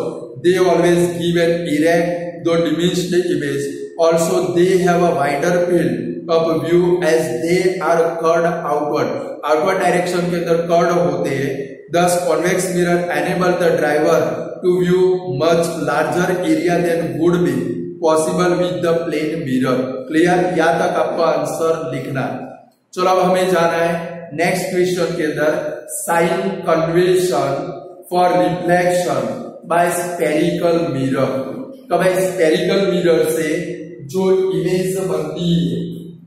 they always give an erect do diminished image, also they have a wider field of view as they are curved outward, outward direction के अंदर curved होते हैं। Thus convex mirror enable the driver to view much larger area than would be possible with the plane mirror. Clear, यहाँ तक आपको answer लिखना है। चलो अब हमें जाना है नेक्स्ट क्वेश्चन के अंदर, sign convention for reflection by spherical mirror. तो भाई स्फेरिकल मिरर से जो इमेज बनती है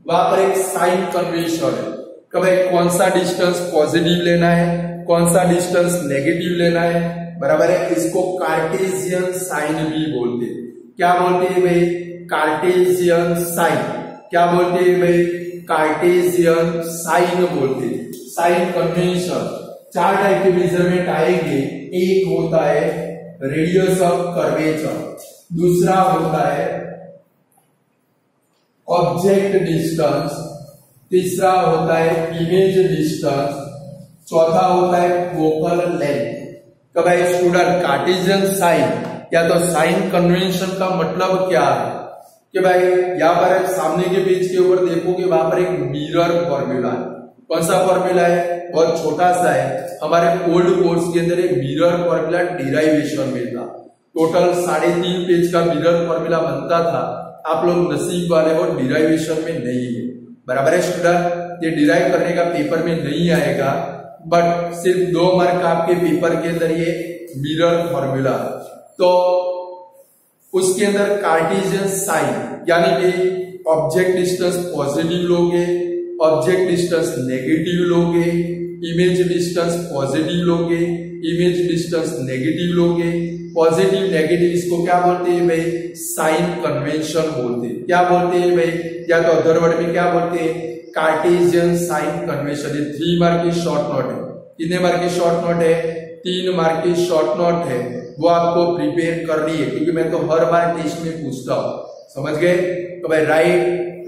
वहां पर एक साइन कन्वेंशन है, कि भाई कौन सा डिस्टेंस पॉजिटिव लेना है, कौन सा डिस्टेंस नेगेटिव लेना है, बराबर है। इसको कार्टेशियन साइन भी बोलते हैं। क्या बोलते हैं भाई, कार्टेशियन साइन। क्या बोलते हैं भाई, कार्टेशियन साइन बोलते हैं। साइन कन्वेंशन 4 टाइप के मेजरमेंट आएंगे, एक होता है रेडियस ऑफ कर्वेचर, दूसरा होता है ऑब्जेक्ट डिस्टेंस, तीसरा होता है इमेज डिस्टेंस, चौथा होता है फोकल लेंथ। तो भाई स्टूडेंट कार्टेशियन साइन या तो साइन कन्वेंशन का मतलब क्या है, कि भाई यहाँ पर सामने के पेज के ऊपर देखोगे वहां पर एक मिरर फॉर्मूला है। कौन सा फॉर्मूला है, बहुत छोटा सा है, हमारे ओल्ड कोर्स के अंदर एक मिरर फॉर्मूला डिराइवेशन में था, टोटल 3.5 पेज का मिरर फॉर्मूला बनता था। आप लोग नसीब वाले हो डिराइवेशन में नहीं है, बराबर है स्टूडेंट, ये डिराइव करने का पेपर में नहीं आएगा, बट सिर्फ 2 मार्क आपके पेपर के अंदर ये मिरर फॉर्मूला। तो उसके अंदर कार्टेशियन साइन यानी कि ऑब्जेक्ट डिस्टेंस पॉजिटिव लोगे, ऑब्जेक्ट डिस्टेंस नेगेटिव लोगे, इमेज डिस्टेंस पॉजिटिव लोगे, इमेज डिस्टेंस नेगेटिव लोगे। पॉजिटिव नेगेटिव इसको क्या बोलते हैं भाई, साइन कन्वेंशन बोलते हैं। क्या बोलते हैं भाई, या तो अदर वर्ड में क्या बोलते हैं, कार्टेशियन साइन कन्वेंशन। ये 3 मार्क की शॉर्ट नोट है। कितने मार्क की शॉर्ट नोट है? 3 मार्क की शॉर्ट नोट है, वो आपको प्रिपेयर करनी है क्योंकि मैं तो हर बार टेस्ट में पूछता हूं। समझ गए? तो भाई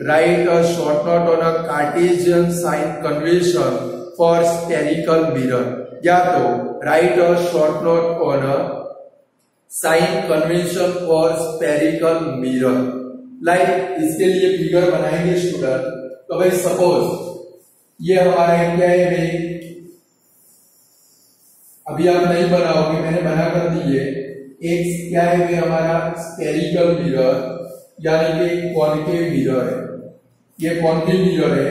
write a short note on a Cartesian sign convention for spherical mirror, या तो write a short note on a sign convention for spherical mirror. Like इसके लिए फिगर बनाएंगे स्टूडेंट। तो भाई सपोज ये हमारा क्या है भाई, अभी आप नहीं बनाओगे, मैंने बना कर दिए। एक क्या है भाई हमारा स्फेरिकल मिरर, यानी कि कॉनकेव मिरर है। ये कॉनकेव मिरर है।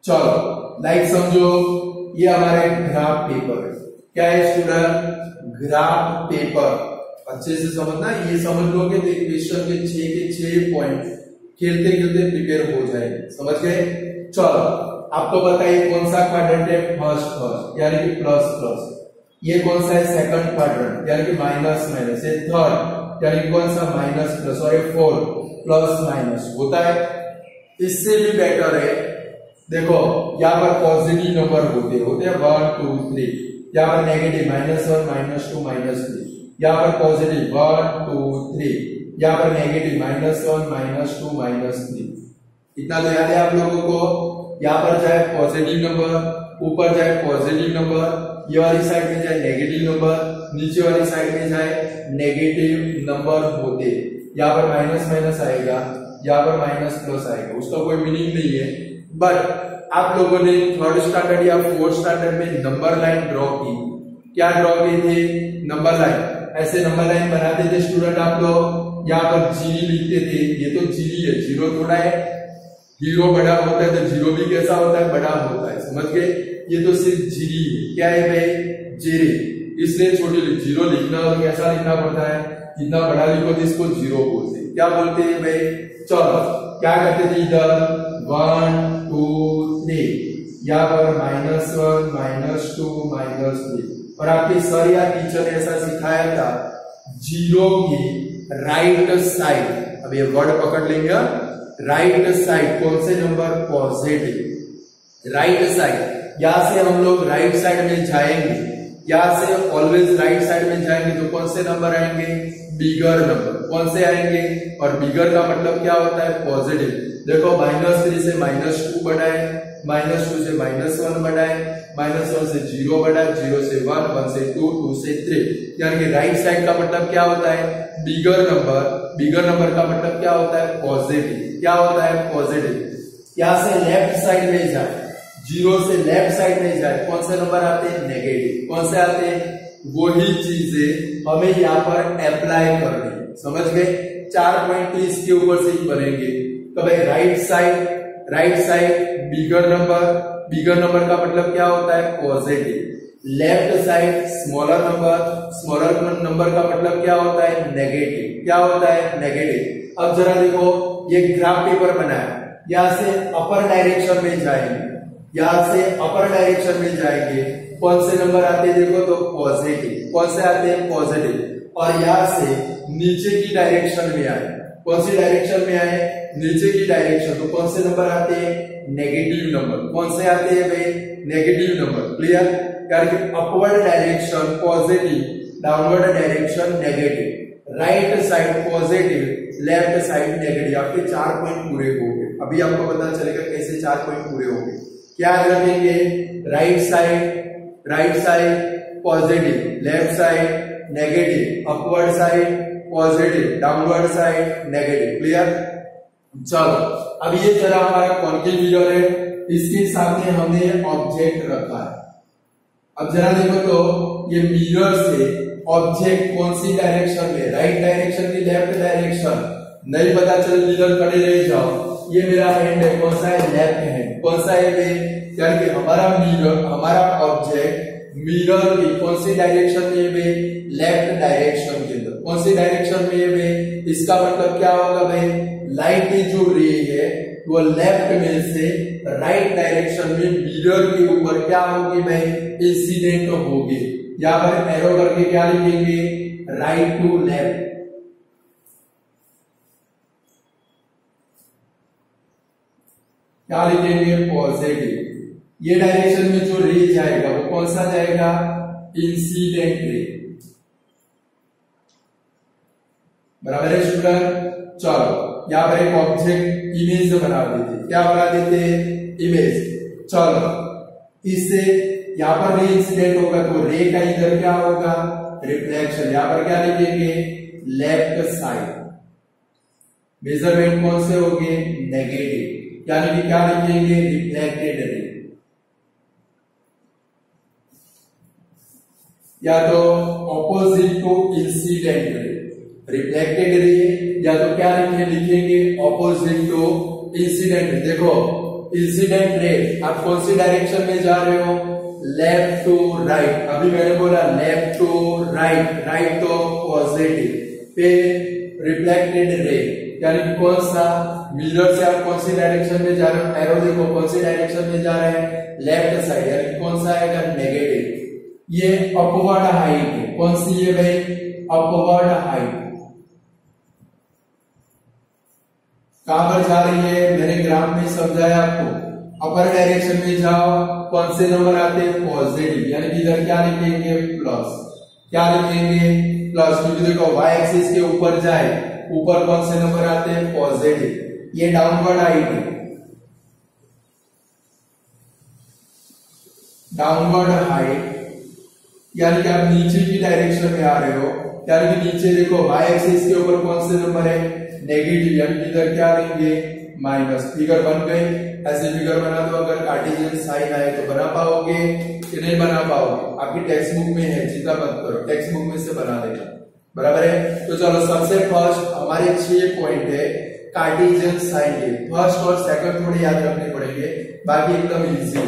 चलो लाइक समझो, ये हमारा एक ग्राफ पेपर है। क्या है स्टूडेंट? Graph paper. अच्छे से समझना, ये समझ लोगे तो क्वेश्चन के 6 के 6 पॉइंट खेलते खेलते प्रिपेयर हो जाएंगे। समझ गए? चलो आपको बताइए कौन सा क्वाड्रेंट है? फर्स्ट यानी कि प्लस प्लस। ये कौन सा है? सेकंड क्वाड्रेंट यानी कि माइनस माइनस। ये थर्ड यानी कि कौन सा? Minus plus. और ये फोर्थ प्लस माइनस होता है। इससे भी बेटर है, देखो यहाँ पर पॉजिटिव नंबर होते हैं 1 2 3, यहाँ पर नेगेटिव -1 -2 -3, यहाँ पर पॉजिटिव 1 2 3, यहाँ पर नेगेटिव -1 -2 -3। इतना तो याद है आप लोगों को। यहाँ पर चाहे पॉजिटिव नंबर, ऊपर चाहे पॉजिटिव नंबर, ये वाली साइड में चाहे नेगेटिव नंबर, नीचे वाली साइड में चाहे नेगेटिव नंबर होते। यहाँ पर माइनस माइनस आएगा, यहाँ पर माइनस प्लस आएगा, उसका कोई मीनिंग नहीं है। बट आप लोगों ने 3rd स्टैंडर्ड या 4th स्टैंडर्ड में नंबर लाइन ड्रॉ की। क्या ड्रॉ की थी? Number line. ऐसे नंबर लाइन बनाते थे स्टूडेंट आप लोग। यहाँ पर जीरो लिखते थे। ये तो जीरो है, जीरो थोड़ा है। जीरो बड़ा होता है तो जीरो भी कैसा होता है? बड़ा होता है। समझ गए? ये तो सिर्फ जीरी है। क्या है भाई? जीरे। इसलिए छोटी जीरो लिखना हो तो कैसा लिखना पड़ता है? जितना बड़ा लिखो तो इसको जीरो बोलते हैं। क्या बोलते हैं भाई? चलो क्या करते थे इधर? 1 2 3, यहाँ पर -1 -2 -3। और आपके सर या टीचर ने ऐसा सिखाया था, जीरो की राइट साइड, अब ये वर्ड पकड़ लेंगे, राइट साइड कौन से नंबर? पॉजिटिव। राइट साइड, यहां से हम लोग राइट साइड में जाएंगे, यहां से ऑलवेज राइट साइड में जाएंगे तो कौन से नंबर आएंगे? Bigger number. कौन से आएंगे? और बिगर का मतलब क्या होता है? पॉजिटिव। देखो -3 से -2 बढ़ाए, -2 से -1 बढ़ाए, -1 से 0 बढ़ाए, 0 से 1, 1 से 2, 2 से 3। यानी कि राइट साइड का मतलब क्या होता है? Bigger number. बिगर नंबर का मतलब क्या होता है? पॉजिटिव। क्या होता है? पॉजिटिव। यहां से लेफ्ट साइड में जाए, 0 से लेफ्ट साइड में जाए, कौन से नंबर आते हैं? नेगेटिव। कौन से आते हैं? वही चीजें हमें यहाँ पर अप्लाई करनी है। समझ गए? 4 पॉइंट तो इसके ऊपर से ही बनेंगे। तो भाई राइट साइड बिगर नंबर का मतलब क्या होता है? Positive. Left side smaller number का मतलब क्या होता है? नेगेटिव। क्या होता है? नेगेटिव। अब जरा देखो, ये ग्राफ पेपर बनाया, यहां से अपर डायरेक्शन में जाएंगे, कौन से नंबर आते हैं? देखो तो पॉजिटिव। कौन से आते हैं? पॉजिटिव। और यहां से नीचे की डायरेक्शन में आए, कौन सी डायरेक्शन में आए? नीचे की डायरेक्शन, तो कौन से नंबर आते हैं? Negative number. कौन से आते हैं भाई? Negative number. क्लियर? यानी upward direction positive, downward direction negative, right side positive, left side negative. आपके 4 पॉइंट पूरे हो गए। अभी आपको पता चलेगा कैसे 4 पॉइंट पूरे हो गए। क्या रखेंगे? Right side positive, left side negative, upward side positive, downward side negative. Clear? चलो अब ये जरा हमारा कॉन्केव मिरर है, इसके सामने हमने ऑब्जेक्ट रखा है। अब जरा देखो तो ये मिरर से ऑब्जेक्ट कौन सी डायरेक्शन में? राइट डायरेक्शन की लेफ्ट डायरेक्शन? नहीं पता चल मिरर खड़े रह जाओ। ये मेरा हैंड है, कौन सा है? Left hand. कौन सा है? यानी कि हमारा ऑब्जेक्ट मिरर की कौन सी डायरेक्शन में है? लेफ्ट डायरेक्शन के अंदर। कौन सी डायरेक्शन में है? इसका मतलब क्या होगा भाई? लाइट की जो रे है वो लेफ्ट में से राइट डायरेक्शन में मिरर के ऊपर क्या होगी भाई? इंसिडेंट होगी। यहाँ पर एरो करके क्या लिखेंगे? Right to left. क्या लिखेंगे, पॉजिटिव। ये डायरेक्शन में जो रे जाएगा वो कौन सा जाएगा, इंसिडेंट रे। बराबर है स्टूडेंट। चलो यहाँ पर एक ऑब्जेक्ट इमेज बना देते, क्या बना देते, इमेज। चलो इससे यहाँ पर रे इंसिडेंट होगा तो रे का इधर क्या होगा, रिफ्लेक्शन। यहाँ पर क्या लिखेंगे, लेफ्ट साइड। मेजरमेंट कौन से होंगे, नेगेटिव, यानी कि क्या लिखेंगे, रिफ्लेक्टेड रे। या तो opposite to incident ray, reflected ray, या तो क्या लिखेंगे, ऑपोजिट टू इंसिडेंट रे। देखो इंसिडेंट रे आप कौन सी डायरेक्शन में जा रहे हो, लेफ्ट टू राइट। अभी मैंने बोला लेफ्ट टू राइट, राइट तो पॉजिटिव पे, रिफ्लेक्टेड रे यानी कि कौन सा, मिरर से आप कौन सी डायरेक्शन में जा रहे हो, एरो देखो कौन सी डायरेक्शन में जा रहे हैं, लेफ्ट साइड, यानी कौन सा आएगा, नेगेटिव। ये अपवर्ड हाइट है, कौन सी है भाई, अपवर्ड हाइट। कहां पर जा रही है, मैंने ग्राफ में समझाया आपको। अपर डायरेक्शन में जाओ, कौन से नंबर आते हैं, पॉजिटिव, यानी कि इधर क्या लिखेंगे, प्लस। क्या लिखेंगे, प्लस, क्योंकि देखो y एक्सिस के ऊपर जाए, ऊपर कौन से नंबर आते हैं, पॉजिटिव। ये डाउनवर्ड हाइट है, डाउनवर्ड हाइट यानी कि आप नीचे की डायरेक्शन में आ रहे हो, यानी कि नीचे देखो y एक्सिस के ऊपर कौन से नंबर है, नेगेटिव, यानी कि इधर क्या लेंगे, माइनस। फिगर बन गई। ऐसे फिगर बना दो, अगर कार्टेशियन साइन आए तो बना पाओगे कि नहीं बना पाओगे, आपकी टेक्स्ट बुक में है, चिंता मत करो, टेक्स्ट बुक में से बना देना। बराबर है। तो चलो सबसे फर्स्ट हमारे 6 पॉइंट है कार्टेशियन साइन के। फर्स्ट और सेकंड थोड़े याद रखने पड़ेंगे, बाकी एकदम इजी।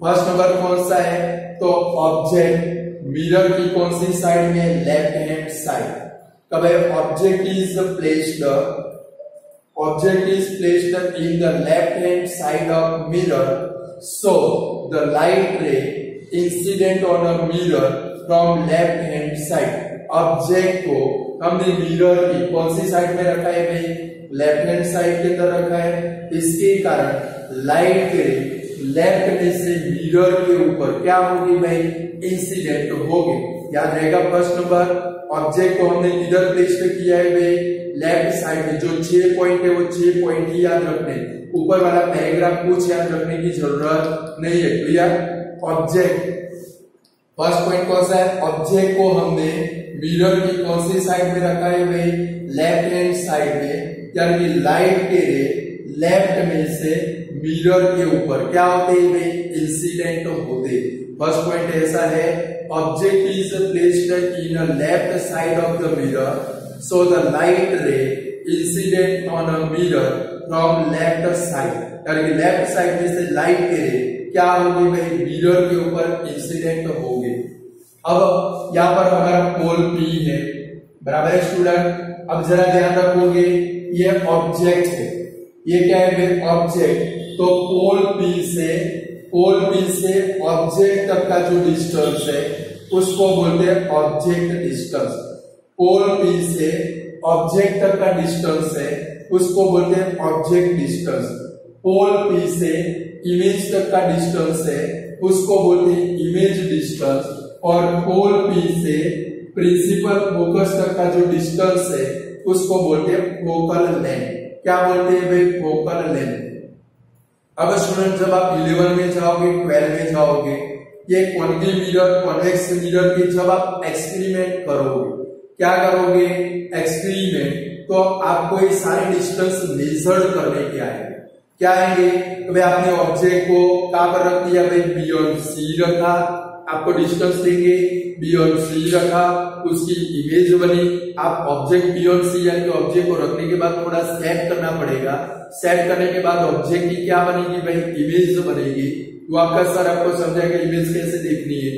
फर्स्ट नंबर कौन सा है, तो ऑब्जेक्ट मिरर की कौन सी साइड में, लेफ्ट हैंड साइड। कब है, object is placed in the left hand side of mirror, so the light ray incident on a mirror from left hand side। Object को हमने मिरर की कौन सी साइड में रखा है भाई, लेफ्ट हैंड साइड के अंदर रखा है, इसके कारण लाइट रे लेफ्ट में से मिरर के ऊपर क्या होगी भाई, इंसिडेंट होगी। याद रहेगा फर्स्ट नंबर, ऑब्जेक्ट को हमने किधर प्लेस किया है भाई, लेफ्ट साइड में। जो 6 पॉइंट है वो 6 पॉइंट ही याद रखने, ऊपर वाला पैराग्राफ कुछ याद रखने की जरूरत नहीं है। क्लियर। ऑब्जेक्ट फर्स्ट पॉइंट कौन सा है, ऑब्जेक्ट को हमने मिरर की कौन सी साइड में रखा है भाई, लेफ्ट हैंड साइड में, यानी कि लाइट के रे लेफ्ट में से मिरर के ऊपर क्या होते हैं भाई, इंसिडेंट होते। फर्स्ट पॉइंट ऐसा है, object is placed in a left side of the mirror, so the light ray incident on a mirror from left side, यानी कि लेफ्ट साइड में से लाइट के रे क्या होगी भाई, मिरर के ऊपर इंसिडेंट होगी। अब यहाँ पर हमारा पोल P है, बराबर है स्टूडेंट। अब जरा ध्यान रखोगे, ये ऑब्जेक्ट है, ये क्या है ऑब्जेक्ट। तो पोल P से ऑब्जेक्ट तक का जो डिस्टेंस है उसको बोलते हैं ऑब्जेक्ट डिस्टेंस। पोल P से ऑब्जेक्ट तक का डिस्टेंस है उसको बोलते हैं ऑब्जेक्ट डिस्टेंस। पोल P से इमेज तक का डिस्टेंस है उसको बोलते हैं इमेज डिस्टेंस। और पोल P से प्रिंसिपल फोकस तक का जो डिस्टेंस है उसको बोलते हैं फोकल लेंथ। क्या बोलते हैं भाई, फोकल लेंथ। अब स्टूडेंट जब आप 11 में जाओगे, 12 में जाओगे, ये कॉन्केव मिरर, कॉन्वेक्स मिरर की जब आप एक्सपेरिमेंट करोगे, क्या करोगे एक्सपेरिमेंट, तो आपको ये सारे डिस्टेंस मेजर करने के आएंगे। क्या आएंगे, तो भाई आपने ऑब्जेक्ट को कहां पर रख दिया भाई, बियॉन्ड सी रखा, आपको डिस्टेंस देंगे, बियॉन्ड सी रखा, उसकी इमेज बनी। आप ऑब्जेक्ट बियॉन्ड सी यानी कि ऑब्जेक्ट को रखने के बाद थोड़ा सेट करना पड़ेगा, सेट करने के बाद ऑब्जेक्ट की क्या बनेगी भाई, इमेज बनेगी। तो आपका सर आपको समझाएगा इमेज कैसे देखनी है।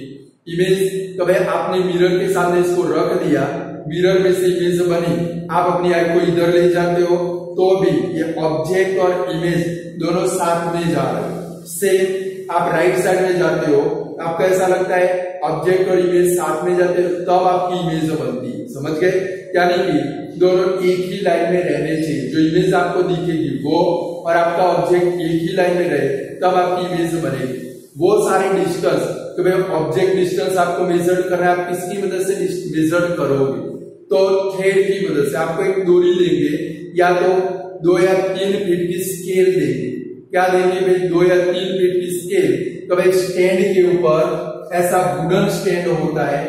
इमेज तो भाई आपने मिरर के सामने इसको रख दिया, मिरर में से इमेज बनी, आप अपनी आई को इधर ले जाते हो तो भी ये ऑब्जेक्ट और इमेज दोनों साथ में जा रहे हैं। सेम आप राइट साइड में जाते हो, आपको ऐसा लगता है ऑब्जेक्ट और इमेज साथ में जाते हैं तब आपकी इमेज बनती है, समझ गए? यानी कि दोनों एक ही लाइन में रहने चाहिए, जो इमेज आपको दिखेगी वो और आपका ऑब्जेक्ट एक ही लाइन में रहे तब आपकी इमेज बनेगी। वो सारे डिस्टेंस, तो भाई ऑब्जेक्ट डिस्टेंस आपको मेजर करना है, आप किसकी मदद से मेजर करोगे? तो थ्रेड की मदद से। आपको एक डोरी देंगे या तो 2 या 3 फीट की स्केल देंगे। क्या देंगे भाई? 2 या 3 फीट की स्केल। तो भाई स्टैंड के ऊपर ऐसा वुडन स्टैंड होता है,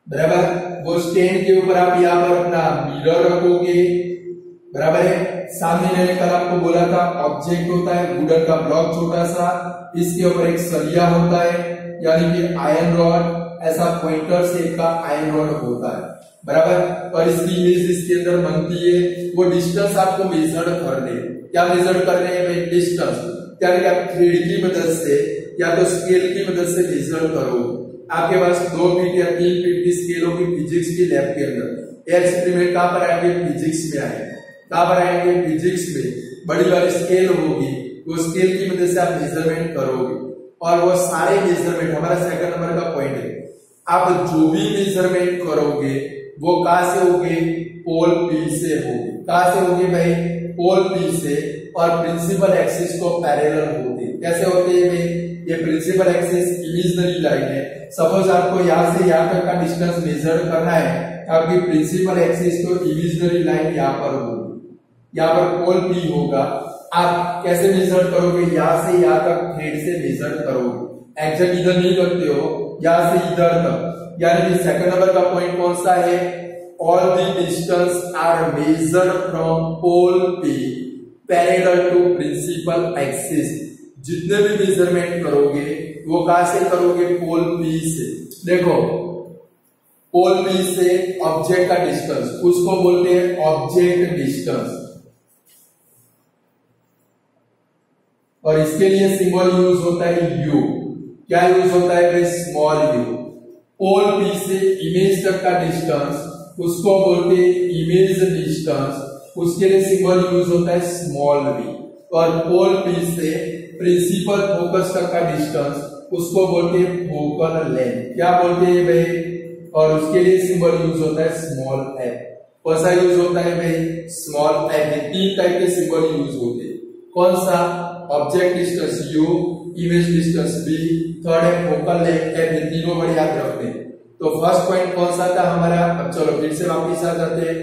बराबर? वो स्टैंड के ऊपर आप यहाँ पर अपना मिरर रखोगे, बराबर है? सामने मैंने कल आपको बोला था ऑब्जेक्ट होता है वुडन का ब्लॉक छोटा सा, इसके ऊपर एक सरिया होता है यानी कि आयरन रॉड, ऐसा पॉइंटर शेप का आयरन रॉड होता है, बराबर? और इसकी इमेज इसके अंदर बनती है। वो डिस्टेंस आपको मेजर करने, क्या मेजर करने हैं भाई? डिस्टेंस। यानी कि आप थ्रेड की मदद से या तो स्केल की मदद से मेजर करो। आपके पास 2 फीट या 3 फीट की स्केल होगी फिजिक्स की लैब के अंदर। एक्सपेरिमेंट कहां पर आएंगे? फिजिक्स में आएंगे। कहां पर आएंगे? फिजिक्स में। बड़ी वाली स्केल होगी, वो स्केल की मदद से आप मेजरमेंट करोगे और वो सारे मेजरमेंट, हमारा सेकंड नंबर का पॉइंट है, आप जो भी मेजरमेंट करोगे वो कहां से होगे? पोल पी से होगी। कहां से होगी भाई? पोल पी से। और प्रिंसिपल एक्सिस को पैरेलल होते। कैसे होते हैं भाई? ये प्रिंसिपल एक्सिस इमेजिनरी लाइन है। सपोज आपको यहां से यहां तक का डिस्टेंस मेजर करना है, आपकी प्रिंसिपल एक्सिस तो इमेजिनरी लाइन यहाँ पर होगी, यहाँ पर पोल पी होगा। आप कैसे मेजर करोगे? यहां से यहां तक थ्रेड से मेजर करोगे। एग्जैक्ट इधर नहीं करते हो, यहां से इधर तक। यानी कि सेकंड नंबर का पॉइंट कौन सा है? All the distance are measured from pole P parallel to principal axis. जितने भी मेजरमेंट करोगे वो कहां से करोगे? पोल पी से। देखो पोल पी से ऑब्जेक्ट का डिस्टेंस, उसको बोलते हैं ऑब्जेक्ट डिस्टेंस, और इसके लिए सिंबल यूज होता है यू। क्या यूज होता है भाई? Small you. पोल पी से इमेज तक का डिस्टेंस उसको बोलते हैं इमेज डिस्टेंस, उसके लिए सिंबल यूज होता है स्मॉल वी। और पोल पी से प्रिंसिपल फोकस तक का डिस्टेंस उसको बोलते हैं फोकल लेंथ। क्या बोलते हैं भाई? और उसके लिए सिंबल यूज होता है स्मॉल एफ। कौन सा यूज होता है भाई? Small F. 3 टाइप के सिंबल यूज होते हैं। कौन सा? Object distance U, image distance B, third है फोकल लेंथ एफ। तीनों बड़े याद रखते हैं। तो फर्स्ट पॉइंट कौन सा था हमारा? अब चलो फिर से वापस आ जाते हैं।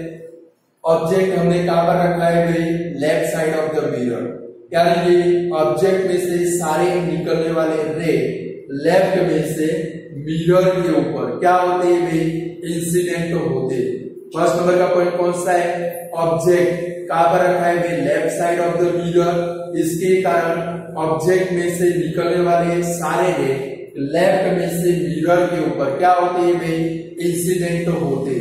ऑब्जेक्ट हमने कहां पर रखा है भाई? Left side of the mirror. यानी कि ऑब्जेक्ट में से सारे निकलने वाले रे लेफ्ट में से मिरर के ऊपर क्या होते हैं भाई? इंसिडेंट होते। फर्स्ट नंबर का पॉइंट कौन सा है? ऑब्जेक्ट कहां पर रखा है भाई? Left side of the mirror. इसके कारण ऑब्जेक्ट में से निकलने वाले सारे रे लेफ्ट में से मिरर के ऊपर क्या होते हैं भाई? इंसिडेंट होते।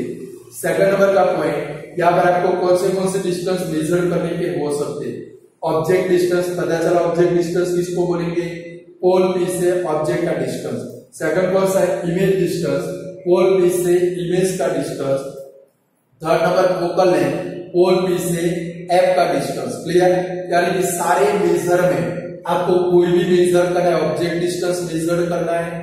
सेकंड नंबर का पॉइंट, यहाँ पर आपको कौन से डिस्टेंस मेजर करने के हो सकते हैं? ऑब्जेक्ट डिस्टेंस, पता चला ऑब्जेक्ट डिस्टेंस किसको बोलेंगे? पोल पी से ऑब्जेक्ट का डिस्टेंस। सेकंड कौन सा है? इमेज डिस्टेंस, पोल पी से इमेज का distance. Third number focal length, pole P से एफ का डिस्टेंस। क्लियर? यानी कि सारे मेजरमेंट आपको कोई भी मेजर करना है, ऑब्जेक्ट डिस्टेंस मेजर करना है,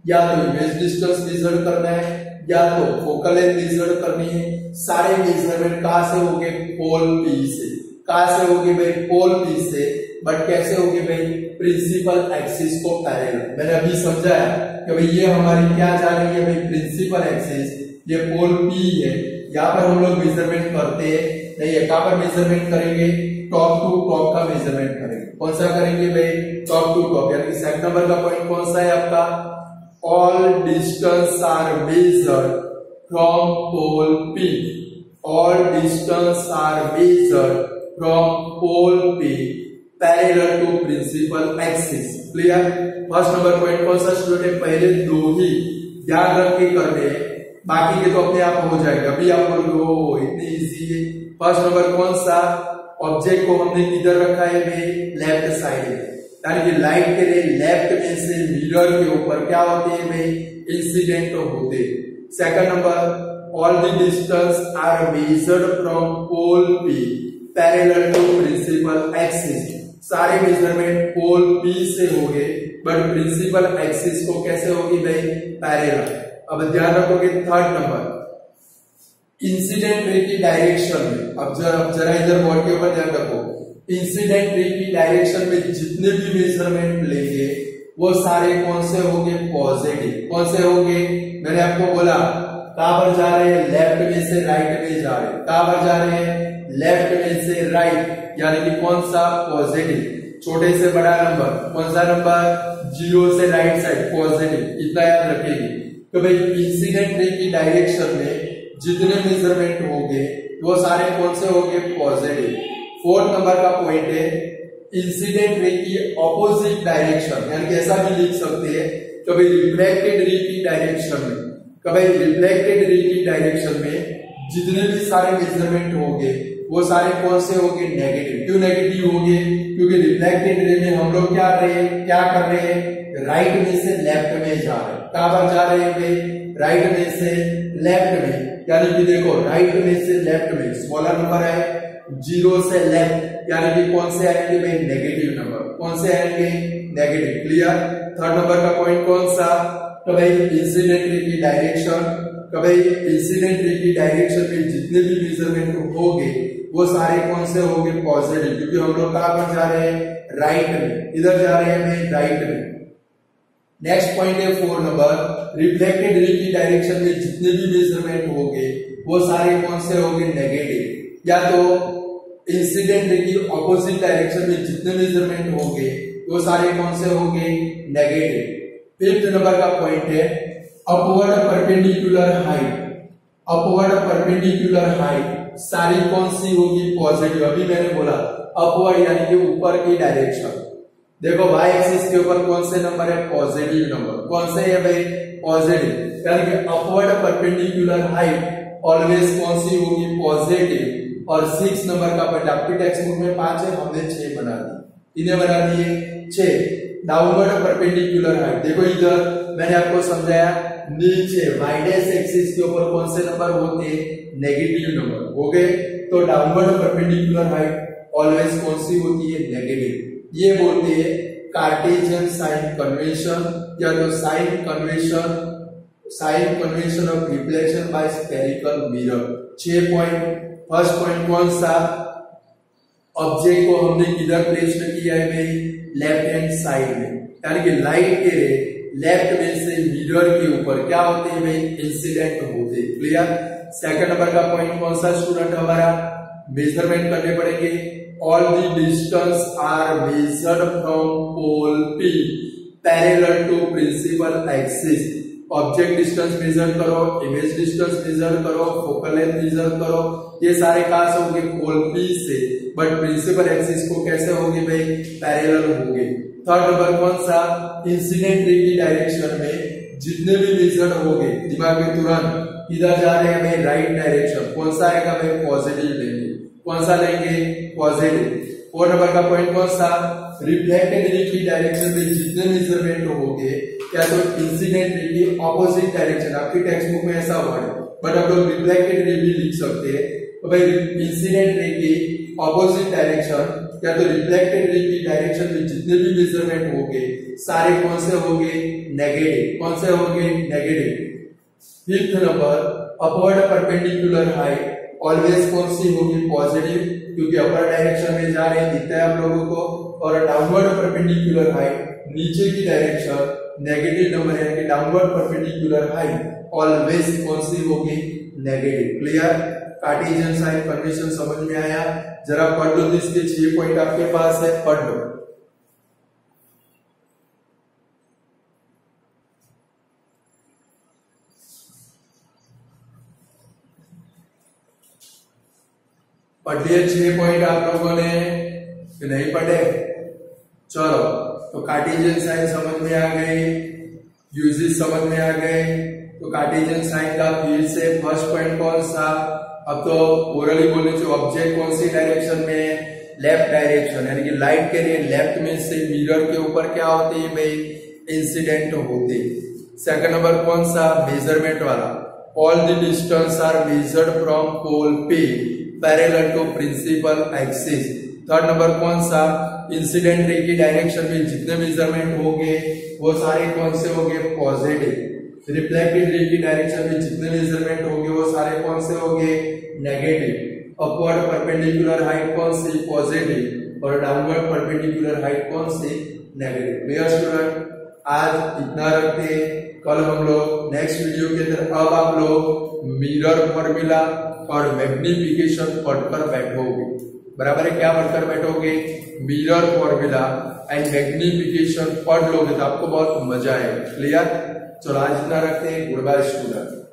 या तो इमेज डिस्टेंस मेजर करना है, या तो फोकल लेंथ मेजर करनी है, सारे मेजरमेंट कहां से होंगे? पोल पी से। कहां से होगी भाई? पोल पी से। बट कैसे होगी भाई? प्रिंसिपल एक्सिस को पैरेलल। मैंने अभी समझाया कि भाई ये हमारी क्या जा रही है भाई? Principal axis. ये पोल पी है, यहाँ पर हम लोग मेजरमेंट करते हैं नहीं है। कहां पर मेजरमेंट करेंगे? टॉप टू टॉप का मेजरमेंट करेंगे। कौन सा करेंगे भाई? Top to top. यानी सेकंड नंबर का पॉइंट कौन सा है आपका? All distance are measured from pole P. All distance are measured from pole P parallel to principal axis. Clear? First number point कौन सा स्टूडेंट? पहले दो ही ध्यान रख के करने हैं, बाकी के तो अपने आप हो जाएगा। अभी आप बोलोगे इतनी इजी है। फर्स्ट नंबर कौन सा? ऑब्जेक्ट को हमने किधर रखा है भाई? Left side. यानी कि लाइट के रे लेफ्ट में से मिरर के ऊपर क्या होते हैं भाई? इंसिडेंट होते। Second number, all the distance are measured from pole P parallel to principal axis. सारे मेजरमेंट पोल पी से हो गए बट प्रिंसिपल एक्सिस को कैसे होगी भाई, पैरेलल। अब ध्यान रखोगे थर्ड नंबर, इंसिडेंट रे की डायरेक्शन में, अब जरा इधर बोर्ड के ऊपर ध्यान रखो, इंसिडेंट रे की डायरेक्शन में जितने भी मेजरमेंट लेंगे वो सारे कौन से होंगे, पॉजिटिव। कौन से होंगे, मैंने आपको बोला कहां पर जा रहे हैं, लेफ्ट में से राइट में जा रहे हैं। कहां पर जा रहे हैं, लेफ्ट में से राइट, यानी कि कौन सा, पॉजिटिव। छोटे से बड़ा नंबर, कौन सा नंबर, 0 से राइट साइड, पॉजिटिव। इतना याद रखेंगे। तो भाई इंसिडेंट रे की डायरेक्शन में जितने मेजरमेंट होंगे वो सारे कौन से होंगे, पॉजिटिव। फोर्थ नंबर का पॉइंट है, इंसिडेंट रे की ऑपोजिट डायरेक्शन, यानी कि ऐसा भी लिख सकते हैं कभी रिफ्लेक्टेड रे की डायरेक्शन में, कभी रिफ्लेक्टेड रे की डायरेक्शन में जितने भी सारे मेजरमेंट होंगे वो सारे कौन से होंगे, नेगेटिव। क्यों नेगेटिव होंगे, क्योंकि रिफ्लेक्टेड रे में हम लोग क्या कर रहे हैं, राइट में से लेफ्ट में जा रहे हैं। कहां पर जा रहे हैं भाई, राइट में से लेफ्ट में, यानी कि देखो राइट में से लेफ्ट में स्मॉलर नंबर है, 0 से लेफ्ट, यानी कि कौन से आएंगे भाई, नेगेटिव नंबर। कौन से आएंगे, नेगेटिव। क्लियर। थर्ड नंबर का पॉइंट कौन सा, तो भाई इंसिडेंट रे की डायरेक्शन, कभी इंसिडेंट रे की डायरेक्शन में जितने भी मेजरमेंट होंगे वो सारे कौन से होंगे, पॉजिटिव। क्योंकि हम लोग कहां पर जा रहे हैं, राइट में, इधर जा रहे हैं भाई, राइट में। नेक्स्ट पॉइंट है 4 नंबर, रिफ्लेक्टेड रे की डायरेक्शन में जितने भी मेजरमेंट होंगे वो सारे कौन से होंगे, नेगेटिव। या तो इंसिडेंट रे की ऑपोजिट डायरेक्शन में जितने मेजरमेंट होंगे वो सारे कौन से होंगे, नेगेटिव। फिफ्थ नंबर का पॉइंट है upward perpendicular height. Upward perpendicular height सारी कौन सी होगी, पॉजिटिव। अभी मैंने बोला अपवर्ड यानी कि ऊपर की डायरेक्शन। देखो वाई एक्सिस के ऊपर कौन से नंबर है, पॉजिटिव नंबर। कौन से है भाई, पॉजिटिव। यानी कि अपवर्ड परपेंडिकुलर हाइट ऑलवेज कौन सी होगी, पॉजिटिव। और 6 नंबर का पॉइंट आपकी टेक्स्ट बुक में 5 है, हमने 6 बना दिए। इन्हें बना दिए 6। डाउनवर्ड परपेंडिकुलर हाइट, देखो इधर मैंने आपको समझाया, नीचे वाइडेस्ट एक्सिस के ऊपर कौन से नंबर होते हैं, नेगेटिव नंबर हो गए। तो डाउनवर्ड परपेंडिकुलर हाइट ऑलवेज कौन सी होती है, नेगेटिव। ये बोलते हैं कार्टेशियन साइन कन्वेंशन, या तो sign convention of reflection by spherical mirror. 6 point. First point कौन सा, ऑब्जेक्ट को हमने किधर प्लेस किया है भाई, लेफ्ट हैंड साइड में, यानी कि लाइट के लेफ्ट में से मिरर के ऊपर क्या होते हैं भाई, इंसिडेंट होते। क्लियर। सेकंड नंबर का पॉइंट कौन सा स्टूडेंट हमारा, मेजरमेंट करने पड़ेंगे। All the distance are measured from pole P parallel to principal axis. Object distance measure करो, इमेज डिस्टेंस मेजर करो, फोकल लेंथ मेजर करो, ये सारे कहां से होंगे, पोल P से। बट प्रिंसिपल एक्सिस को कैसे होगी भाई, पैरेलल होंगे। थर्ड नंबर कौन सा, इंसिडेंट रे की डायरेक्शन में जितने भी मेजर होंगे, दिमाग में तुरंत इधर जा रहे हैं भाई, राइट डायरेक्शन। कौन सा आएगा भाई, पॉजिटिव लेंगे। कौन सा लेंगे, पॉजिटिव। 4 नंबर का पॉइंट कौन सा, रिफ्लेक्टेड रे की डायरेक्शन में जितने मेजरमेंट होंगे, क्या तो इंसिडेंट रे की ऑपोजिट डायरेक्शन, आपकी टेक्स्ट बुक में ऐसा वर्ड है, बट आप लोग रिफ्लेक्टेड रे भी लिख सकते हैं। तो भाई इंसिडेंट रे की ऑपोजिट डायरेक्शन या तो रिफ्लेक्टेड रे की डायरेक्शन में जितने भी मेजरमेंट होंगे सारे कौन से होंगे, नेगेटिव। कौन से होंगे, negative. Fifth number, upward perpendicular height always कौन सी होगी, पॉजिटिव, क्योंकि अपर डायरेक्शन में जा रहे हैं, दिखता है आप लोगों को। और डाउनवर्ड परपेंडिकुलर हाइट नीचे की डायरेक्शन, नेगेटिव नंबर है कि डाउनवर्ड परपेंडिकुलर हाइट ऑलवेज कौन सी होगी, negative. Clear. Cartesian sign convention समझ में आया। जरा पढ़ लो, तो इसके 6 पॉइंट आपके पास है, पढ़ लो। पढ़ लिए 6 पॉइंट आप लोगों ने कि नहीं पढ़े? चलो, तो कार्टेशियन साइन समझ में आ गई, यूजेस समझ में आ गए। तो कार्टेशियन साइन का फिर से फर्स्ट पॉइंट कौन सा, अब तो ओरली बोलने से ऑब्जेक्ट कौन सी डायरेक्शन में, लेफ्ट डायरेक्शन, यानी कि लाइट के लिए लेफ्ट में से मिरर के ऊपर क्या होते हैं भाई, इंसिडेंट होते। सेकंड नंबर कौन सा, मेजरमेंट वाला, all the distance are measured from pole P parallel to principal axis. Third number कौन सा, इंसिडेंट रे की डायरेक्शन में जितने मेजरमेंट होंगे वो सारे कौन से होंगे, पॉजिटिव। रिफ्लेक्टेड रे की डायरेक्शन में जितने मेजरमेंट होंगे वो सारे कौन से होंगे, नेगेटिव। अपवर्ड परपेंडिकुलर हाइट कौन सी, पॉजिटिव, और डाउनवर्ड परपेंडिकुलर हाइट कौन सी, नेगेटिव। क्लियर स्टूडेंट, आज इतना रखते हैं। कल हम लोग नेक्स्ट वीडियो के अंदर अब आप लोग मिरर फॉर्मूला और मैग्निफिकेशन पढ़कर बैठोगे। बराबर है, क्या पढ़कर बैठोगे, मिरर फॉर्मूला एंड मैग्निफिकेशन पढ़ लोगे तो आपको बहुत मजा आएगा। क्लियर, चलो आज इतना रखते हैं। Goodbye student.